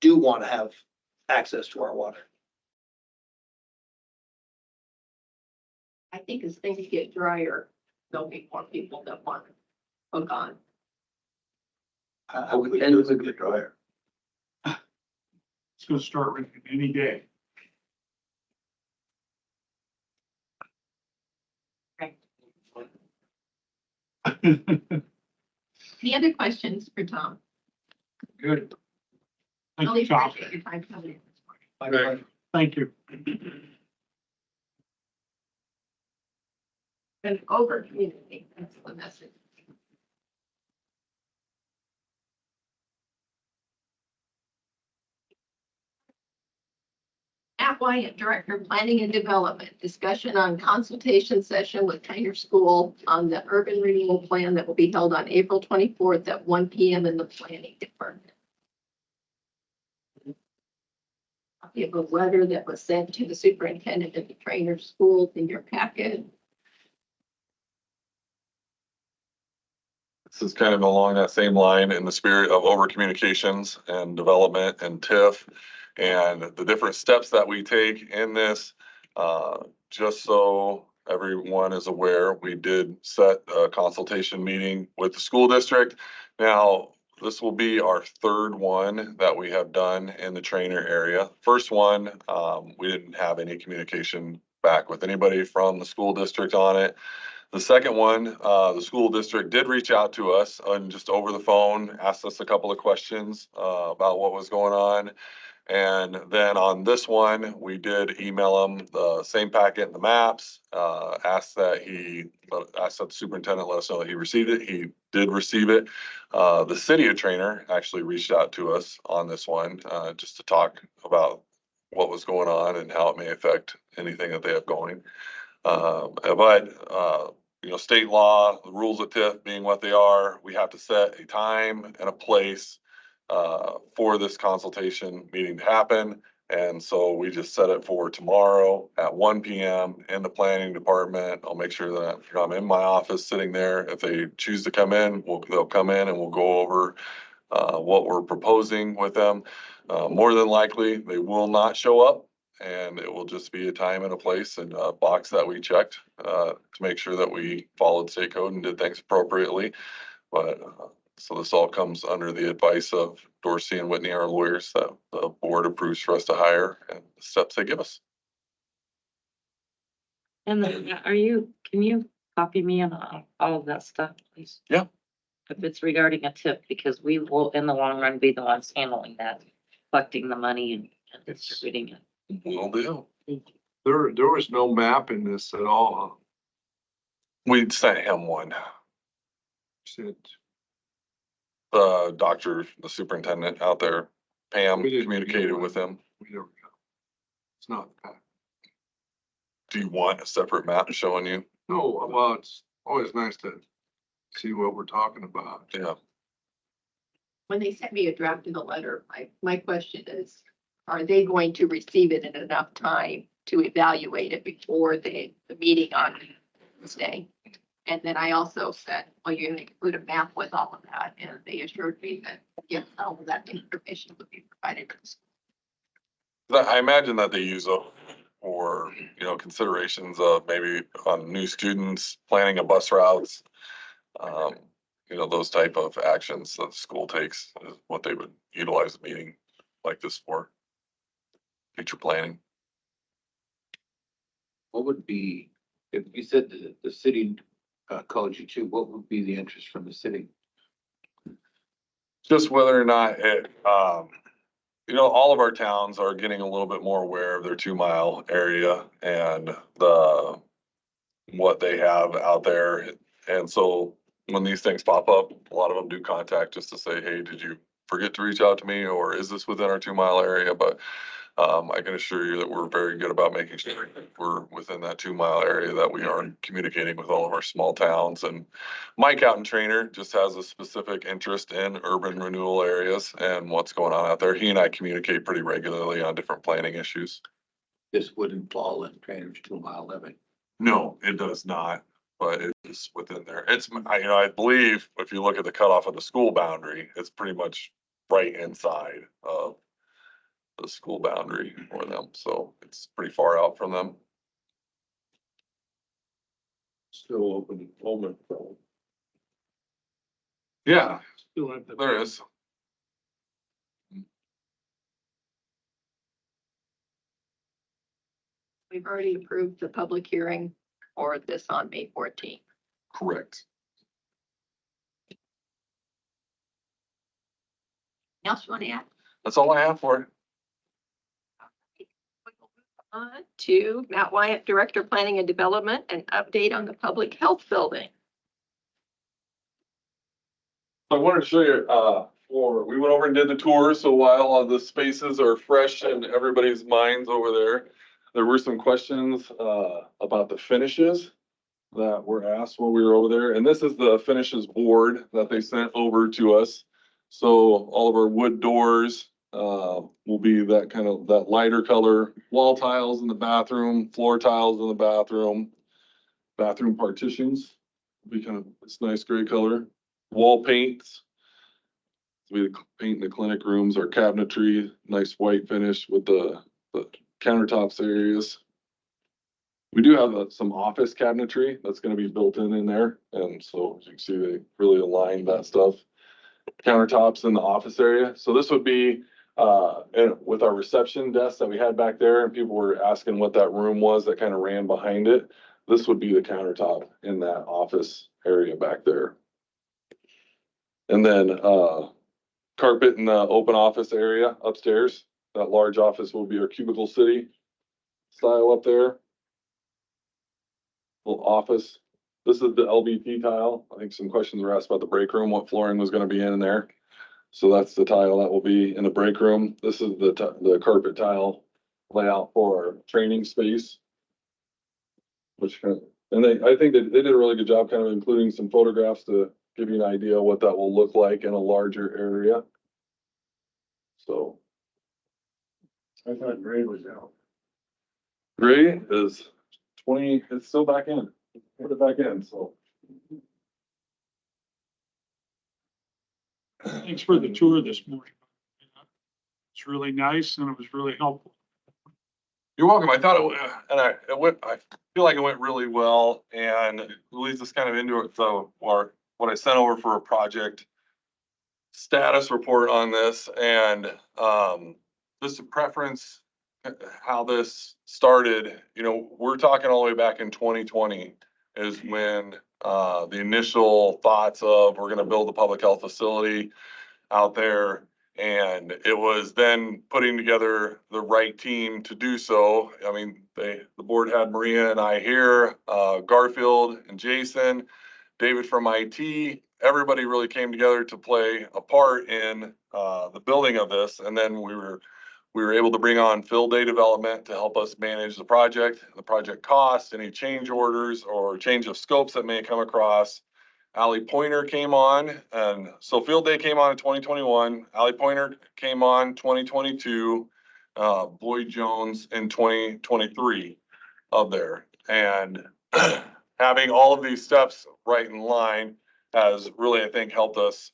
do want to have access to our water. I think as things get drier, there'll be more people that want to hook on. I would tend to get drier. It's gonna start raining any day. Any other questions for Tom? Good. Thank Really you, Tom. appreciate your time coming in this morning. Thank you. And over community, that's the message. Matt Wyatt, Director of Planning and Development, discussion on consultation session with Trainer School on the urban renewal plan that will be held on April 24th at 1 p.m. in the planning department. Copy of a letter that was sent to the superintendent of the Trainer School in your packet. This is kind of along that same line in the spirit of over communications and development and TIF and the different steps that we take in this. Just so everyone is aware, we did set a consultation meeting with the school district. Now, this will be our third one that we have done in the Trainer area. First one, we didn't have any communication back with anybody from the school district on it. The second one, the school district did reach out to us and just over the phone, asked us a couple of questions about what was going on. And then on this one, we did email him the same packet and the maps, asked that the superintendent let us know that he received it. He did receive it. The city of Trainer actually reached out to us on this one, just to talk about what was going on and how it may affect anything that they have going. State law, the rules of TIF being what they are, we have to set a time and a place for this consultation meeting to happen. And so we just set it for tomorrow at 1 p.m. in the planning department. I'll make sure that I'm in my office sitting there. If they choose to come in, they'll come in and we'll go over what we're proposing with them. More than likely, they will not show up. And it will just be a time and a place and a box that we checked to make sure that we followed state code and did things appropriately. But so this all comes under the advice of Dorsey and Whitney, our lawyers, that the board approves for us to hire and the steps they give us. And then can you copy me on all of that stuff, please? Yeah. If it's regarding a tip, because we will in the long run be the ones handling that, collecting the money and distributing it. Will do. There was no map in this at all. We sent him one. Said, The doctor, the superintendent out there, Pam, We didn't communicated get one. with him. we never got. It's not that. Do you want a separate map showing you? No, well, it's always nice to see what we're talking about. Yeah. When they sent me a draft of the letter, my question is, are they going to receive it in enough time to evaluate it before the meeting on Wednesday? And then I also said, well, you're gonna include a map with all of that, and they assured me that, yes, all of that information would be provided to the school. I imagine that they use it for, considerations of maybe on new students, planning a bus routes. Those type of actions that the school takes is what they would utilize a meeting like this for. Future planning. What would be, if you said the city called you too, what would be the interest from the city? Just whether or not all of our towns are getting a little bit more aware of their 2-mile area and what they have out there. And so when these things pop up, a lot of them do contact just to say, hey, did you forget to reach out to me? Or is this within our 2-mile area? But I can assure you that we're very good about making sure we're within that 2 mile area, that we are communicating with all of our small towns. And Mike out in Trainer just has a specific interest in urban renewal areas and what's going on out there. He and I communicate pretty regularly on different planning issues. This wouldn't fall in Trainer's 2 mile limit. No, it does not, but it's within there. I believe if you look at the cutoff of the school boundary, it's pretty much right inside of the school boundary for them. So it's pretty far out from them. Still open enrollment. Yeah, Still have the- there is. We've already approved the public hearing for this on May 14th. Correct. Else you want to add? That's all I have for it. On to Matt Wyatt, Director of Planning and Development, an update on the public health building. I wanted to show you, we went over and did the tour, so while all the spaces are fresh in everybody's minds over there, there were some questions, about the finishes that were asked while we were over there, and this is the finishes board that they sent over to us. So all of our wood doors, will be that kind of, that lighter color, wall tiles in the bathroom, floor tiles in the bathroom partitions, will be kind of this nice gray color. Wall paints, we paint in the clinic rooms, our cabinetry, nice white finish with the countertops areas. We do have some office cabinetry that's gonna be built in there, and so as you can see, they really aligned that stuff. Countertops in the office area, so this would be, and with our reception desk that we had back there, and people were asking what that room was that kind of ran behind it. This would be the countertop in that office area back there. And then, carpet in the open office area upstairs. That large office will be our cubicle city style up there. Little office. This is the LVT tile. I think some questions were asked about the break room, what flooring was gonna be in there. So that's the tile that will be in the break room. This is the carpet tile layout for our training space. Which kind of, and I think they did a really good job kind of including some photographs to give you an idea what that will look like in a larger area. So. I thought Gray was out. Gray is 20, it's still back in, put it back in, so. Thanks for the tour this morning. It's really nice and it was really helpful. You're welcome. I thought I feel like it went really well, and it leads us kind of into it. So, or what I sent over for a project status report on this, and just a preference how this started. You know, we're talking all the way back in 2020 is when the initial thoughts of we're going to build a public health facility out there. And it was then putting together the right team to do so. I mean, the board had Maria and I here, Garfield and Jason, David from IT. Everybody really came together to play a part in the building of this. And then we were able to bring on Field Day Development to help us manage the project costs, any change orders or change of scopes that may come across. Allie Pointer came on, and so Field Day came on in 2021. Allie Pointer came on 2022. Boyd Jones in 2023 up there. And having all of these steps right in line has really, I think, helped us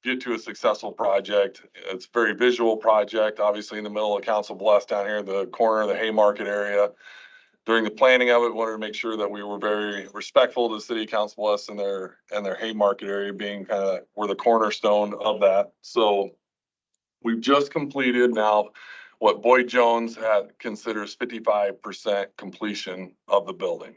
get to a successful project. It's a very visual project, obviously in the middle of Council Bluffs down here in the corner of the Haymarket area. During the planning of it, we wanted to make sure that we were very respectful to the city of Council Bluffs and their Haymarket area being kind of where the cornerstone of that. So we've just completed now what Boyd Jones considers 55% completion of the building.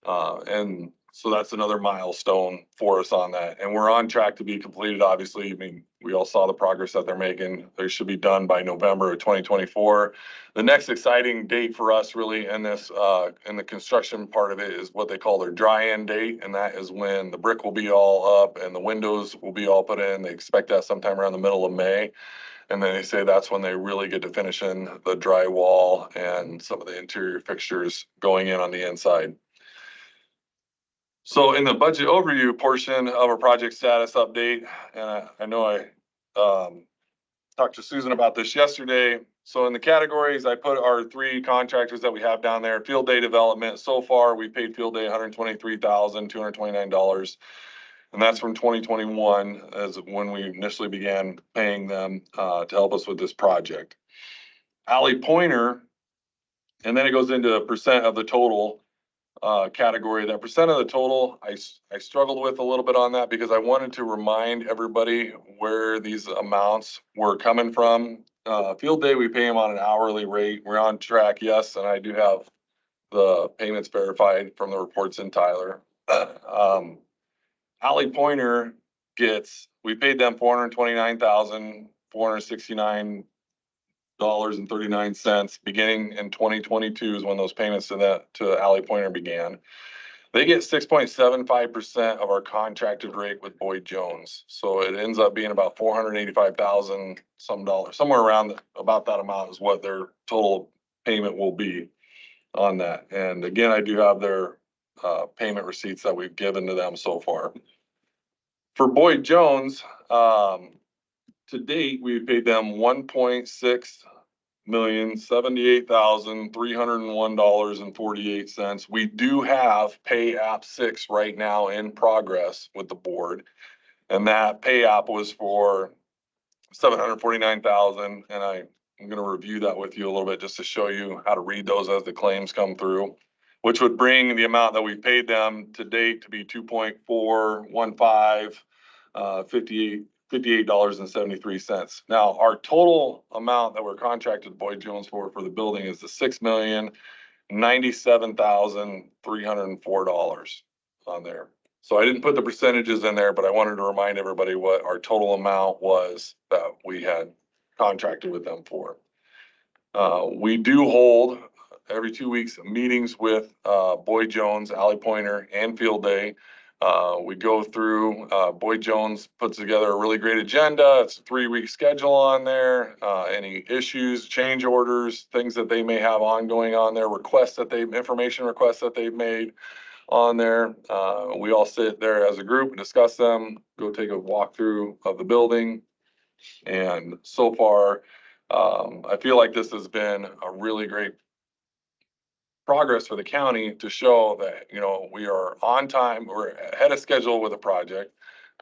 And So that's another milestone for us on that. And we're on track to be completed, obviously. I mean, we all saw the progress that they're making. They should be done by November of 2024. The next exciting date for us really in this, in the construction part of it is what they call their dry end date. And that is when the brick will be all up and the windows will be all put in. They expect that sometime around the middle of May. And then they say that's when they really get to finishing the drywall and some of the interior fixtures going in on the inside. So in the budget overview portion of our project status update, and I know I talked to Susan about this yesterday. So in the categories, I put our 3 contractors that we have down there. Field day development, so far, we paid field day $123,229. And that's from 2021 as when we initially began paying them to help us with this project. Alley Pointer, and then it goes into a percent of the total category. That percent of the total, I struggled with a little bit on that because I wanted to remind everybody where these amounts were coming from. Field day, we pay them on an hourly rate. We're on track, yes, and I do have the payments verified from the reports in Tyler. Alley Pointer we paid them $429,469.39 beginning in 2022 is when those payments to Alley Pointer began. They get 6.75% of our contracted rate with Boyd Jones. So it ends up being about 485,000 some dollars, somewhere around about that amount is what their total payment will be on that. And again, I do have their payment receipts that we've given to them so far. For Boyd Jones, to date, we've paid them $1,678,301.48. We do have pay app 6 right now in progress with the board. And that pay app was for $749,000. And I'm going to review that with you a little bit just to show you how to read those as the claims come through, which would bring the amount that we paid them to date to be $2.415, $58.73. Now, our total amount that we're contracted Boyd Jones for the building is the $6,097,304 on there. So I didn't put the percentages in there, but I wanted to remind everybody what our total amount was that we had contracted with them for. We do hold every 2 weeks meetings with Boyd Jones, Alley Pointer, and Field Day. We go through, Boyd Jones puts together a really great agenda. It's a 3-week schedule on there. Any issues, change orders, things that they may have ongoing on there, information requests that they've made on there. We all sit there as a group and discuss them, go take a walkthrough of the building. And so far, I feel like this has been a really great progress for the county to show that, we are on time, we're ahead of schedule with a project.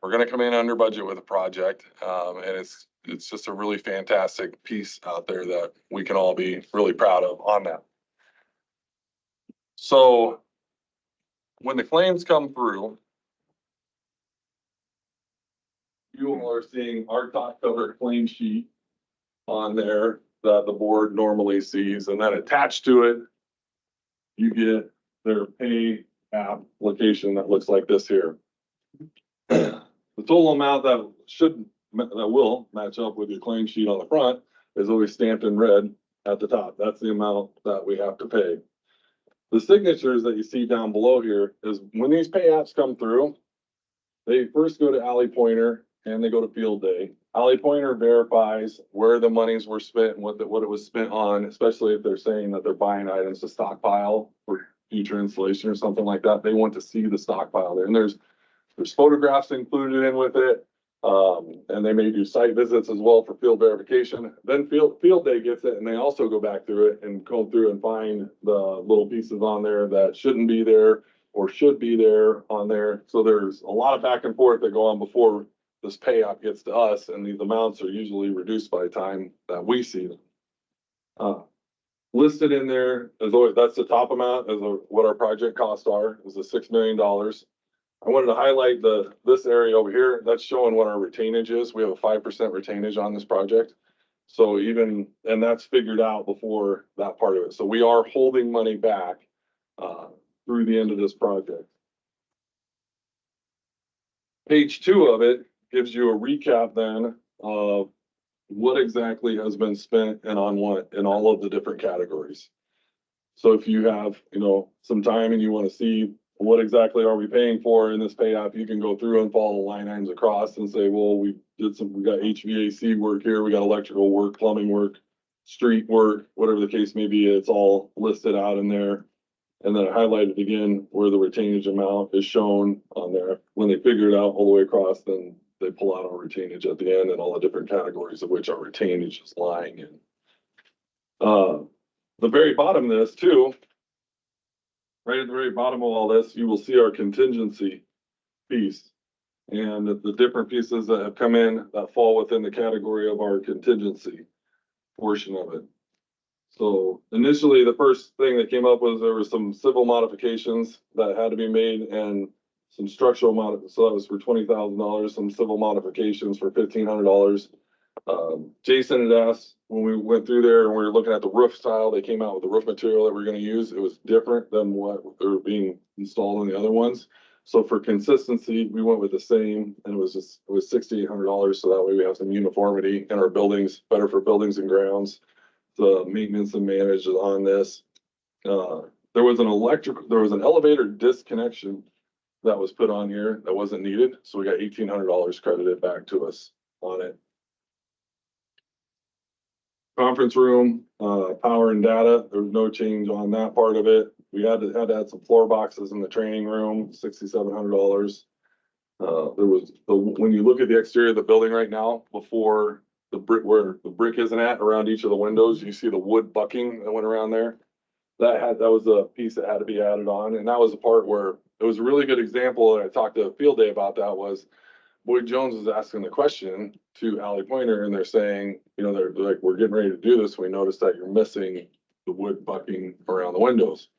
We're gonna come in under budget with a project. And it's just a really fantastic piece out there that we can all be really proud of on that. So when the claims come through, you all are seeing our top cover claim sheet on there that the board normally sees, and then attached to it, you get their pay application that looks like this here. The total amount that will match up with your claim sheet on the front is always stamped in red at the top. That's the amount that we have to pay. The signatures that you see down below here is when these pay apps come through, they first go to Alley Pointer and they go to Field Day. Alley Pointer verifies where the monies were spent and what it was spent on, especially if they're saying that they're buying items to stockpile for future installation or something like that. They want to see the stockpile there. And there's photographs included in with it. And they may do site visits as well for field verification. Then Field Day gets it and they also go back through it and comb through and find the little pieces on there that shouldn't be there or should be there on there. So there's a lot of back and forth that go on before this payout gets to us, and these amounts are usually reduced by the time that we see them. Listed in there is always, that's the top amount, is what our project costs are, is the $6 million. I wanted to highlight this area over here. That's showing what our retainage is. We have a 5% retainage on this project. So and that's figured out before that part of it. So we are holding money back through the end of this project. Page 2 of it gives you a recap then of what exactly has been spent and on what in all of the different categories. So if you have, some time and you want to see what exactly are we paying for in this pay app, you can go through and follow the line items across and say, well, we got HVAC work here, we got electrical work, plumbing work, street work, whatever the case may be, it's all listed out in there. And then I highlighted again where the retainage amount is shown on there. When they figure it out all the way across, then they pull out our retainage at the end and all the different categories of which our retainage is lying in. The very bottom of this too, right at the very bottom of all this, you will see our contingency piece. And the different pieces that have come in that fall within the category of our contingency portion of it. So initially, the first thing that came up was there were some civil modifications that had to be made and some structural so that was for $20,000, some civil modifications for $1,500. Jason had asked when we went through there and we were looking at the roof style, they came out with the roof material that we're gonna use. It was different than what are being installed in the other ones. So for consistency, we went with the same and it was $6,800. So that way we have some uniformity in our buildings, better for buildings and grounds. The maintenance and manage on this. There was an elevator disconnection that was put on here that wasn't needed. So we got $1,800 credited back to us on it. Conference room, power and data, there was no change on that part of it. We had to add some floor boxes in the training room, $6,700. When you look at the exterior of the building right now, before the brick, where the brick isn't at around each of the windows, you see the wood bucking that went around there. That was a piece that had to be added on. And that was the part where it was a really good example. And I talked to Field Day about that was Boyd Jones was asking the question to Allie Pointer and they're saying, they're like, we're getting ready to do this. We noticed that you're missing the wood bucking around the windows.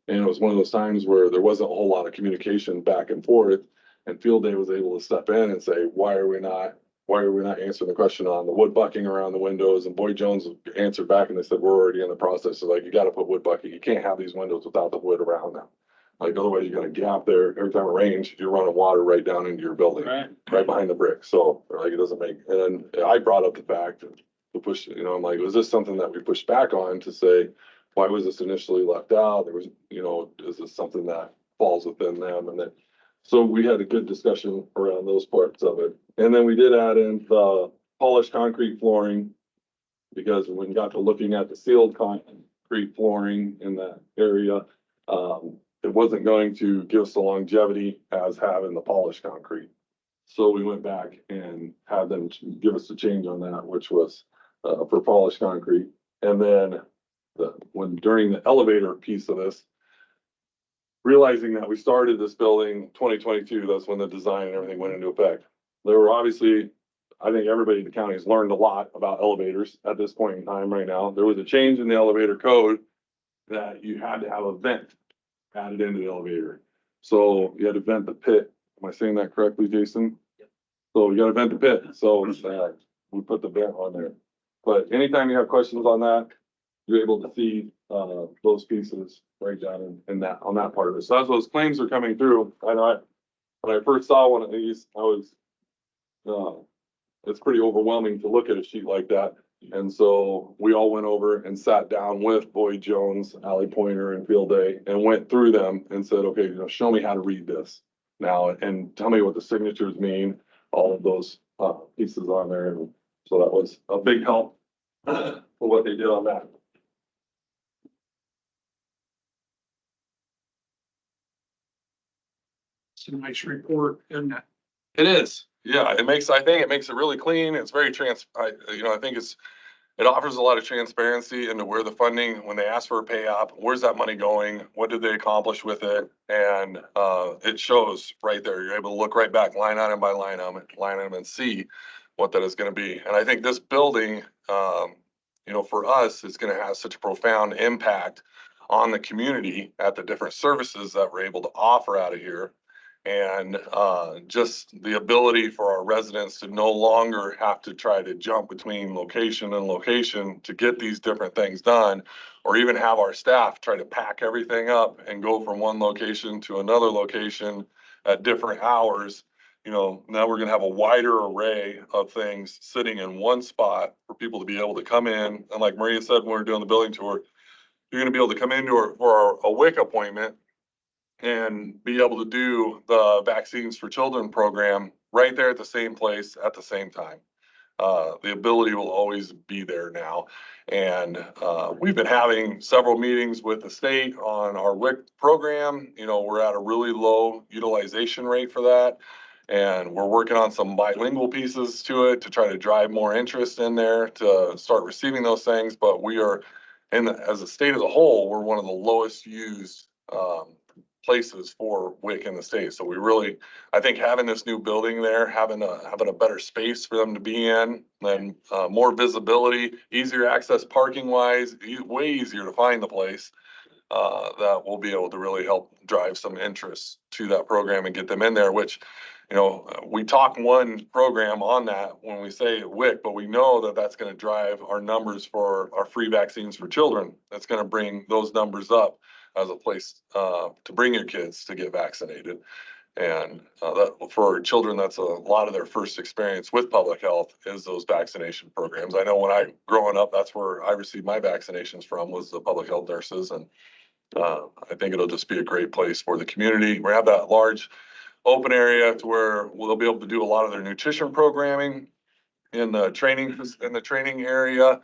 And it was one of those times where there wasn't a whole lot of communication back and forth. And Field Day was able to step in and say, why are we not answering the question on the wood bucking around the windows? And Boyd Jones answered back and they said, we're already in the process. So like, you got to put wood bucking. You can't have these windows without the wood around them. Like otherwise you got a gap there. Every time it rains, you're running water right down into your building, right behind the brick. So like it doesn't make, and I brought up the fact to push, I'm like, was this something that we pushed back on to say, why was this initially left out? There was, is this something that falls within them? And then, so we had a good discussion around those parts of it. And then we did add in the polished concrete flooring because when we got to looking at the sealed concrete flooring in that area, it wasn't going to give us the longevity as having the polished concrete. So we went back and had them give us a change on that, which was for polished concrete. And then during the elevator piece of this, realizing that we started this building 2022, that's when the design and everything went into effect. There were obviously, I think everybody in the county has learned a lot about elevators at this point in time right now. There was a change in the elevator code that you had to have a vent added into the elevator. So you had to vent the pit. Am I saying that correctly, Jason? Yep. So you got to vent the pit. So we put the vent on there. But anytime you have questions on that, you're able to see those pieces right down in that on that part of it. So as those claims are coming through, I know when I first saw one of these, I was it's pretty overwhelming to look at a sheet like that. And so we all went over and sat down with Boyd Jones, Allie Pointer, and Field Day and went through them and said, okay, show me how to read this now and tell me what the signatures mean, all of those pieces on there. And so that was a big help for what they did on that. It's a nice report, isn't it? It is. Yeah, I think it makes it really clean. It's very I think it offers a lot of transparency into where the funding, when they ask for a pay app, where's that money going? What did they accomplish with it? And it shows right there. You're able to look right back line item by line item and see what that is going to be. And I think this building, for us, is going to have such a profound impact on the community at the different services that we're able to offer out of here. And just the ability for our residents to no longer have to try to jump between location and location to get these different things done, or even have our staff try to pack everything up and go from one location to another location at different hours you know, now we're gonna have a wider array of things sitting in one spot for people to be able to come in. And like Maria said, when we were doing the building tour, you're gonna be able to come into a WIC appointment and be able to do the Vaccines for Children program right there at the same place at the same time. The ability will always be there now. And we've been having several meetings with the state on our WIC program. You know, we're at a really low utilization rate for that. And we're working on some bilingual pieces to it to try to drive more interest in there to start receiving those things. But we are, as a state as a whole, we're one of the lowest used places for WIC in the state. So we really, I think having this new building there, having a better space for them to be in, and more visibility, easier access parking wise, way easier to find the place. That will be able to really help drive some interest to that program and get them in there, which, you know, we talk one program on that when we say WIC, but we know that that's going to drive our numbers for our free vaccines for children. That's going to bring those numbers up as a place to bring your kids to get vaccinated. And that for children, that's a lot of their first experience with public health is those vaccination programs. I know when I growing up, that's where I received my vaccinations from, was the public health nurses. And I think it'll just be a great place for the community. We have that large open area to where they'll be able to do a lot of their nutrition programming in the training area.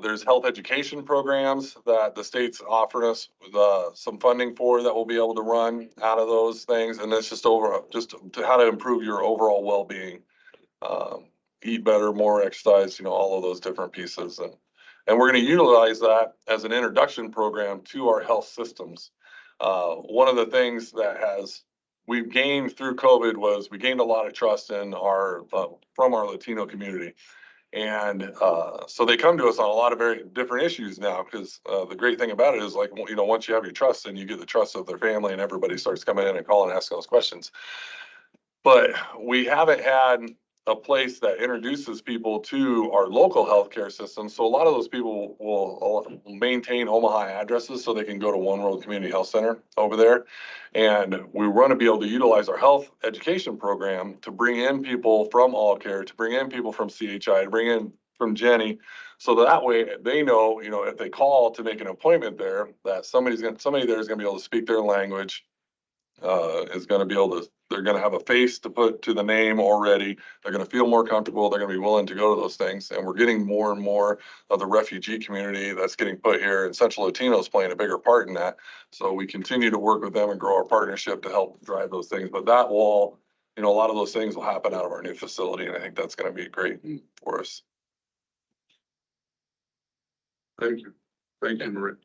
There's health education programs that the state's offered us with some funding for that we'll be able to run out of those things. And that's just to how to improve your overall well-being. Eat better, more exercise, you know, all of those different pieces. And we're going to utilize that as an introduction program to our health systems. One of the things that we've gained through COVID was we gained a lot of trust in from our Latino community. And so they come to us on a lot of very different issues now, because the great thing about it is, like, you know, once you have your trust, then you get the trust of their family and everybody starts coming in and calling and asking those questions. But we haven't had a place that introduces people to our local healthcare system. So a lot of those people will maintain Omaha addresses so they can go to One World Community Health Center over there. And we want to be able to utilize our health education program to bring in people from All Care, to bring in people from CHI, to bring in from Jenny. So that way they know, you know, if they call to make an appointment there, that somebody there is going to be able to speak their language, is going to be able to, they're going to have a face to put to the name already. They're going to feel more comfortable. They're going to be willing to go to those things. And we're getting more and more of the refugee community that's getting put here, and Central Latinos playing a bigger part in that. So we continue to work with them and grow our partnership to help drive those things. But that will, you know, a lot of those things will happen out of our new facility. And I think that's going to be great for us. Thank you. Thank you, Maria.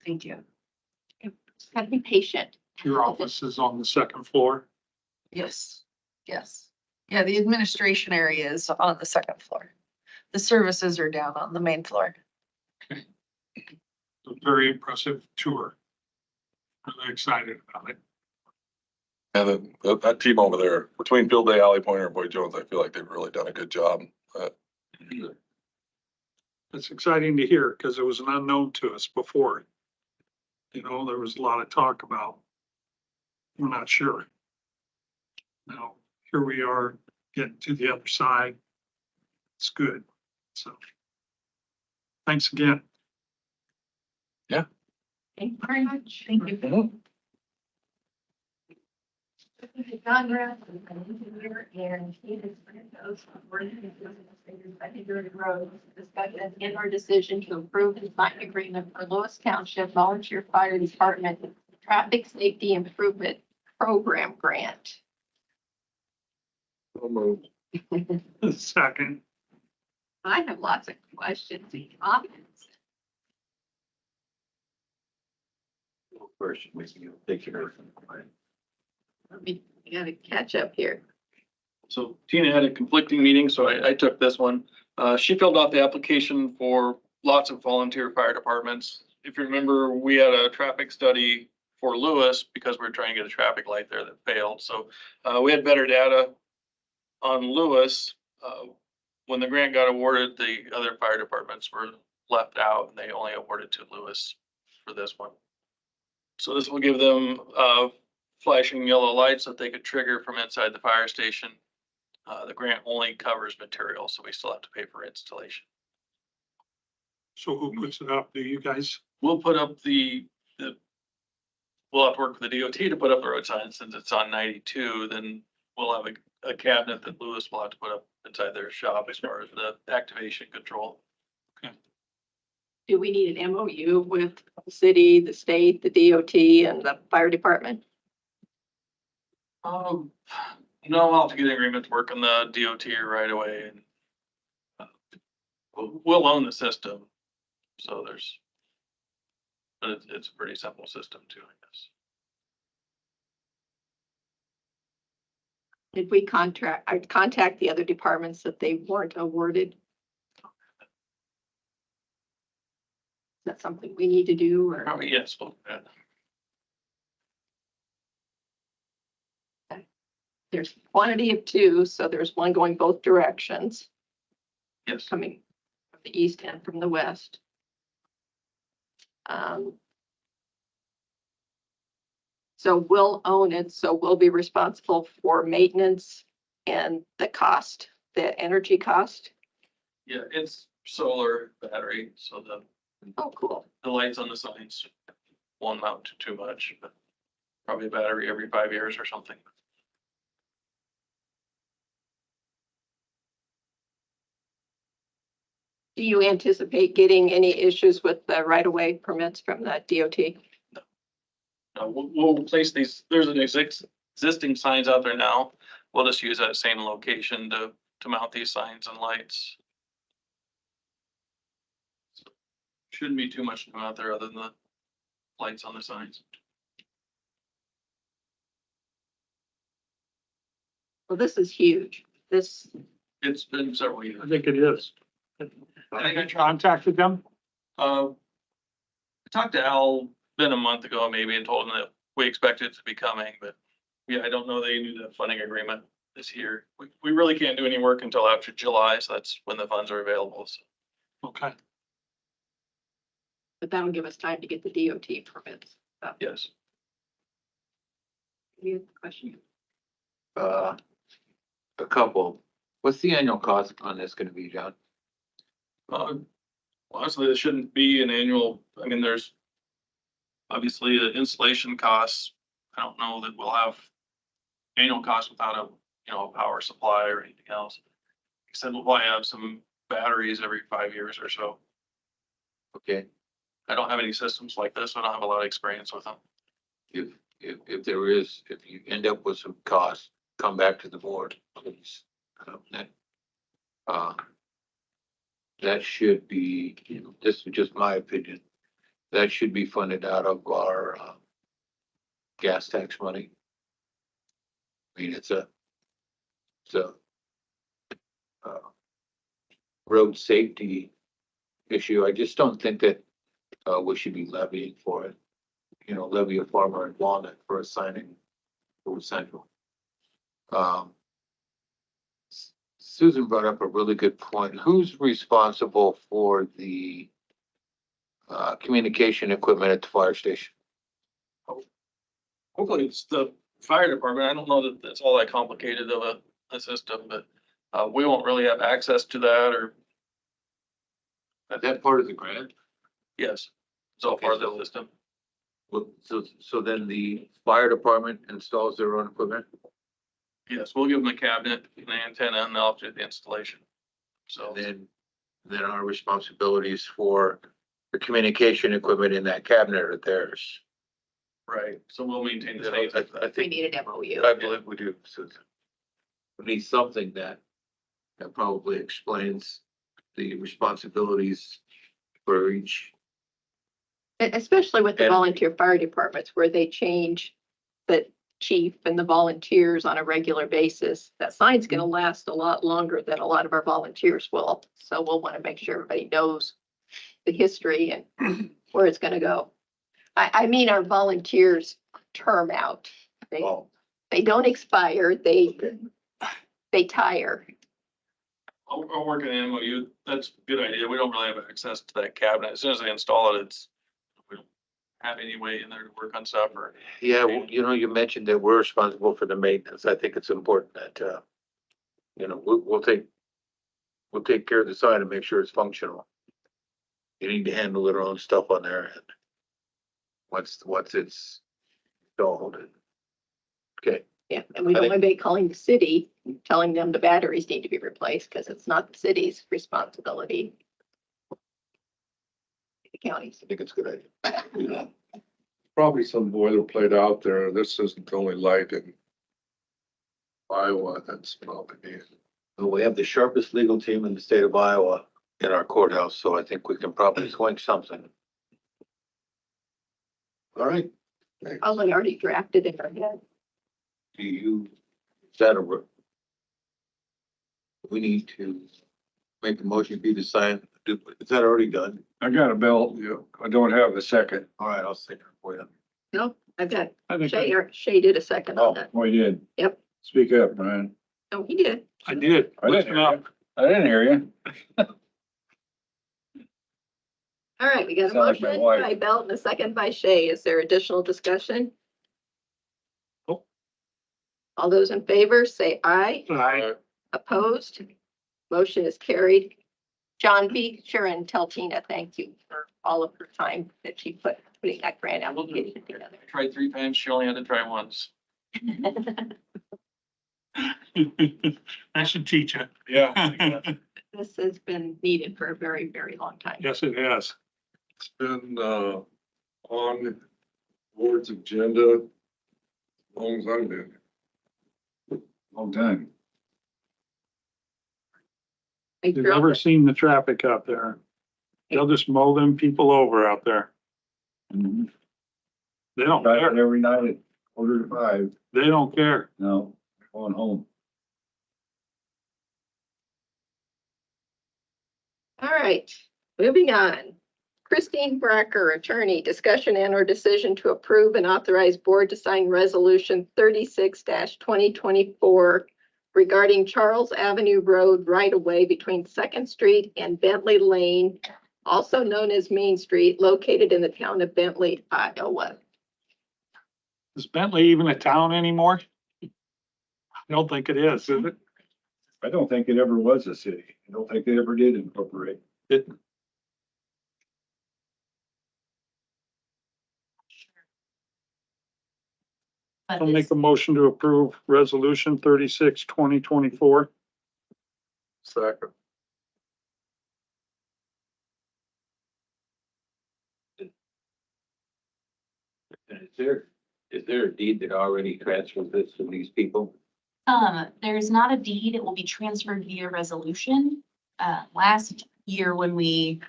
Thank you. Just gotta be patient. Your office is on the second floor. Yes, yes. Yeah, the administration area is on the second floor. The services are down on the main floor. A very impressive tour. Really excited about it. And that team over there, between Field Day, Alley Pointer, and Boyd Jones, I feel like they've really done a good job. It's exciting to hear because it was an unknown to us before. You know, there was a lot of talk about, we're not sure. Now, here we are getting to the other side. It's good. So thanks again. Thank you very much. Thank you. John Rath is an engineer, and he is those secondary roads discussion in our decision to approve and sign agreement for Lewis Township Volunteer Fire Department Traffic Safety Improvement Program Grant. Second. I have lots of questions and comments. First, we can take care of it. I gotta catch up here. So Tina had a conflicting meeting, so I took this one. She filled out the application for lots of volunteer fire departments. If you remember, we had a traffic study for Lewis because we were trying to get a traffic light there that failed. So we had better data on Lewis. When the grant got awarded, the other fire departments were left out and they only awarded to Lewis for this one. So this will give them flashing yellow lights that they could trigger from inside the fire station. The grant only covers material, so we still have to pay for installation. So who puts it up? Do you guys? We'll put up we'll have to work with the DOT to put up the road sign since it's on 92, then we'll have a cabinet that Lewis will have to put up inside their shop as far as the activation control. Do we need an MOU with the city, the state, the DOT and the fire department? No, I'll have to get an agreement to work on the DOT right away and we'll own the system. So but it's a pretty simple system too, I guess. Did we contact the other departments that they weren't awarded? Is that something we need to do or? Probably, yes, well, There's quantity of two, so there's one going both directions, yes. coming from the east and from the west. So we'll own it, so we'll be responsible for maintenance and the cost, the energy cost. Yeah, it's solar battery, so Oh, cool. the lights on the signs won't mount to too much, but probably a battery every 5 years or something. Do you anticipate getting any issues with the right-of-way permits from the DOT? We'll place these, there's an existing signs out there now. We'll just use that same location to mount these signs and lights. Shouldn't be too much to come out there other than the lights on the signs. Well, this is huge. This, It's been several I years. think it is. I think I Contacted them? I talked to Al, been a month ago maybe, and told him that we expect it to be coming, but yeah, I don't know they knew the funding agreement this year. We really can't do any work until after July, so that's when the funds are available. So, Okay. but that'll give us time to get the DOT permits. yes. Any other question? A couple. What's the annual cost on this gonna be, John? Honestly, this shouldn't be an annual, I mean, there's obviously the installation costs. I don't know that we'll have annual costs without a power supply or anything else. Except we'll probably have some batteries every 5 years or so. Okay, I don't have any systems like this. So I don't have a lot of experience with them. if there is, if you end up with some costs, come back to the board, please. That should be, this is just my opinion, that should be funded out of our gas tax money. I mean, it's a road safety issue. I just don't think that we should be levying for it. Levy a farmer in Walnut for a signing for Central. Susan brought up a really good point. Who's responsible for the communication equipment at the fire station? Hopefully it's the fire department. I don't know that that's all that complicated of a system, but we won't really have access to that or. Is that part of the grant? Yes, it's all part of the system. Well, so then the fire department installs their own equipment? Yes, we'll give them a cabinet, an antenna, and they'll do the installation. So And then our responsibilities for the communication equipment in that cabinet are theirs. right, so we'll maintain the I same. I We think, need an MOU. I believe we do, Susan. We need something that probably explains the responsibilities for each. Especially with the And- volunteer fire departments where they change the chief and the volunteers on a regular basis. That sign's gonna last a lot longer than a lot of our volunteers will. So we'll want to make sure everybody knows the history and where it's gonna go. I mean, our volunteers term out. They don't expire, they tire. I'll work in the MOU. That's a good idea. We don't really have access to that cabinet. As soon as they install it, have any way in there to work on stuff or? Yeah, well, you know, you mentioned that we're responsible for the maintenance. I think it's important that, you know, we'll take care of the site and make sure it's functional. You need to handle their own stuff on there and once it's installed. Okay, Yeah, and we don't want to be calling the city, telling them the batteries need to be replaced because it's not the city's responsibility. The county's. I think it's a good idea. Probably some boilerplate out there. This isn't the only light in Iowa that's probably needed. Well, we have the sharpest legal team in the state of Iowa in our courthouse, so I think we can probably swing something. All right, Probably already drafted in our head. do you, is that a, we need to make a motion for you to sign, is that already done? I got a bill. Yeah, I don't have a second. All right, I'll second it for you. No, I've got I think Shay did a second on that. Oh, we did. Yep. Speak up, Brian. No, he did. I did. I didn't Listen hear up. you. I didn't hear you. All right, we got a Sound like my motion wife. by Belt and a second by Shay. Is there additional discussion? Nope. All those in favor, say aye. Aye. Opposed? Motion is carried. John, be sure and tell Tina, thank you for all of her time that she putting that grant application together. Tried 3 times, she only had to try once. I should teach you. Yeah. This has been needed for a very, very long time. Yes, it has. It's been, on board's agenda as long as I've been. Long time. I You've drove never it. seen the traffic out there. They'll just mow them people over out there. Mm-hmm. They don't Drive care. it every night at 4:45. They don't care. No, going home. All right, moving on. Christine Bracker, attorney, discussion and or decision to approve and authorize board to sign resolution 36-2024 regarding Charles Avenue Road right-of-way between Second Street and Bentley Lane, also known as Main Street, located in the town of Bentley, Iowa. Is Bentley even a town anymore? I don't think it is it? I don't think it ever was a city. I don't think they ever did incorporate. It, But I'll this- make a motion to approve resolution 36-2024. Second. And is there a deed that already transfers this to these people? There's not a deed. It will be transferred via resolution. Last year when we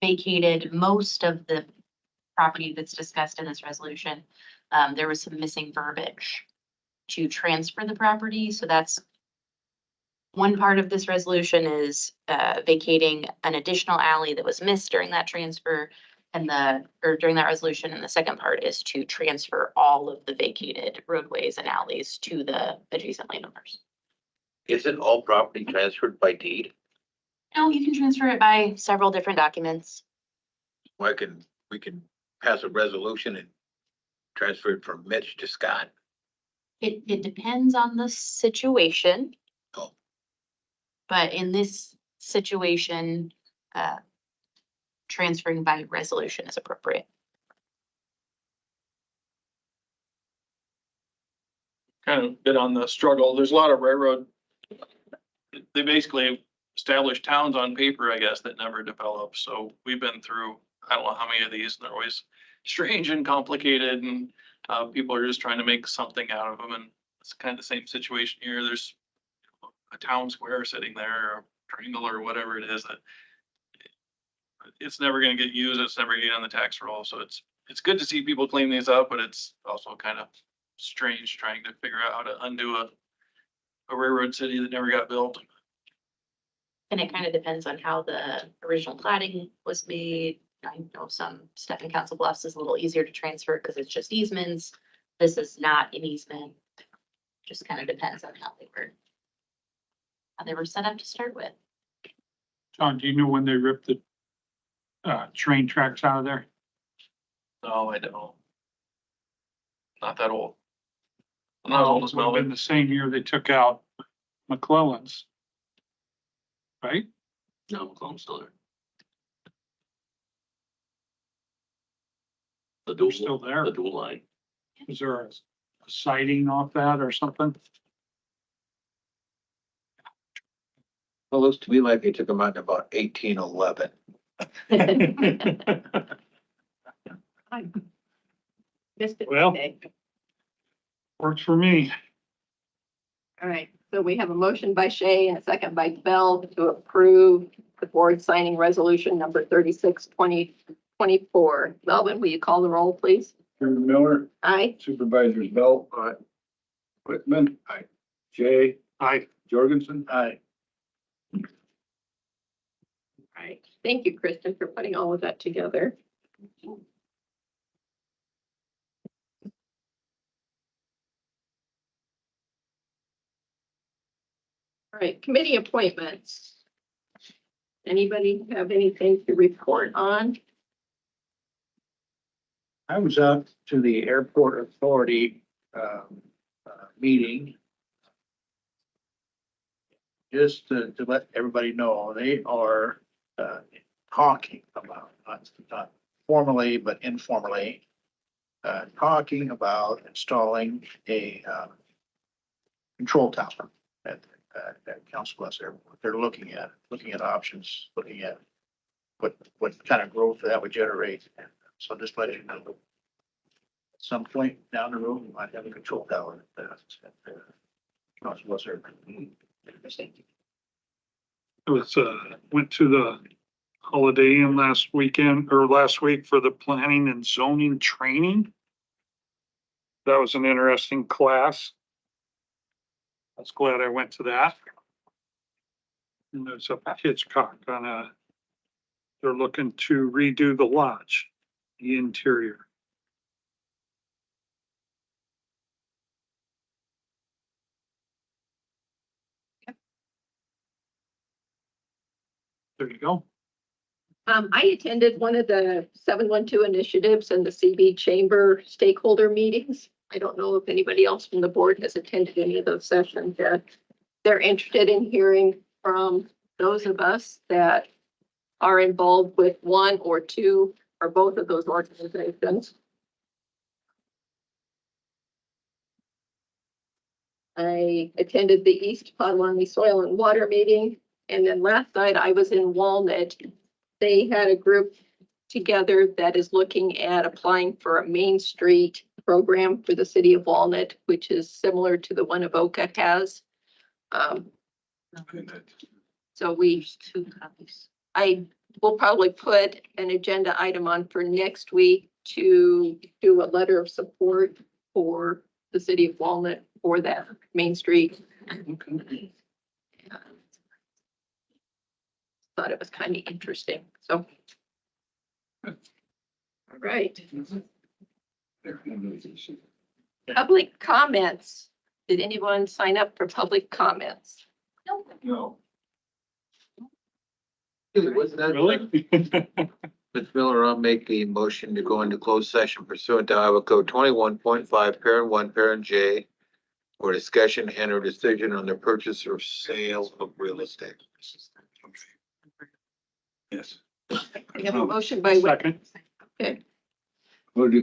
vacated most of the property that's discussed in this resolution, there was some missing verbiage to transfer the property. So that's one part of this resolution is vacating an additional alley that was missed during that transfer and during that resolution. And the second part is to transfer all of the vacated roadways and alleys to the adjacent landowners. Isn't all property transferred by deed? No, you can transfer it by several different documents. Why we can pass a resolution and transfer it from Mitch to Scott? It depends on the situation. Oh. But in this situation, transferring by resolution is appropriate. Kind of been on the struggle. There's a lot of railroad. They basically established towns on paper, I guess, that never developed. So we've been through, I don't know how many of these, and they're always strange and complicated, and people are just trying to make something out of them. And it's kind of the same situation here. There's a town square sitting there, or a triangle or whatever it is that it's never going to get used. It's never getting on the tax roll. So it's good to see people clean these up, but it's also kind of strange trying to figure out how to undo a railroad city that never got built. And it kind of depends on how the original plating was made. I know some stuff in Council Bluffs is a little easier to transfer because it's just easements. This is not an easement. Just kind of depends on how they were set up to start with. John, do you know when they ripped the train tracks out of there? No, I don't. Not that old. I'm not as old as Would have been Melvin. the same year they took out McClellan's. Right? No, I'm still there. The They're still there. dual line. Is there a siding off that or something? Well, it looks to me like they took them out in about 1811. I missed it Well. today. Works for me. All right, so we have a motion by Shay and a second by Bell to approve the board signing resolution number 36/2024. Melvin, will you call the roll, please? Chairman Miller, Aye. Supervisors Bell. Aye. Whitman. Aye. Jay, Aye. Jorgensen. Aye. All right, thank you, Kristen, for putting all of that together. All right, committee appointments. Anybody have anything to report on? I was out to the airport authority, meeting. Just to let everybody know, they are, talking about, not formally, but informally, talking about installing a, control tower at Council Bluffs Airport. They're looking at options, looking at what kind of growth that would generate. So just let you know, at some point down the road, we might have a control tower at Council Bluffs Airport. Interesting. It was, went to the Holiday Inn last week for the planning and zoning training. That was an interesting class. I was glad I went to that. And there's up at Hitchcock they're looking to redo the lodge, the interior. There you go. I attended one of the 712 initiatives and the CB Chamber stakeholder meetings. I don't know if anybody else from the board has attended any of those sessions yet. They're interested in hearing from those of us that are involved with one or two or both of those organizations. I attended the East Potawatomi Soil and Water meeting, and then last night I was in Walnut. They had a group together that is looking at applying for a Main Street program for the city of Walnut, which is similar to the one Avoca has. So Two copies. I will probably put an agenda item on for next week to do a letter of support for the city of Walnut for that Main Street. Thought it was kind of interesting, so. All right, public comments. Did anyone sign up for public comments? No. What's that? Really? Ms. Miller, I'll make the motion to go into closed session pursuant to Iowa Code 21.5, parent 1, parent J, for discussion and or decision on the purchase or sale of real estate. Yes. We have a motion by. Second. Okay. Who do-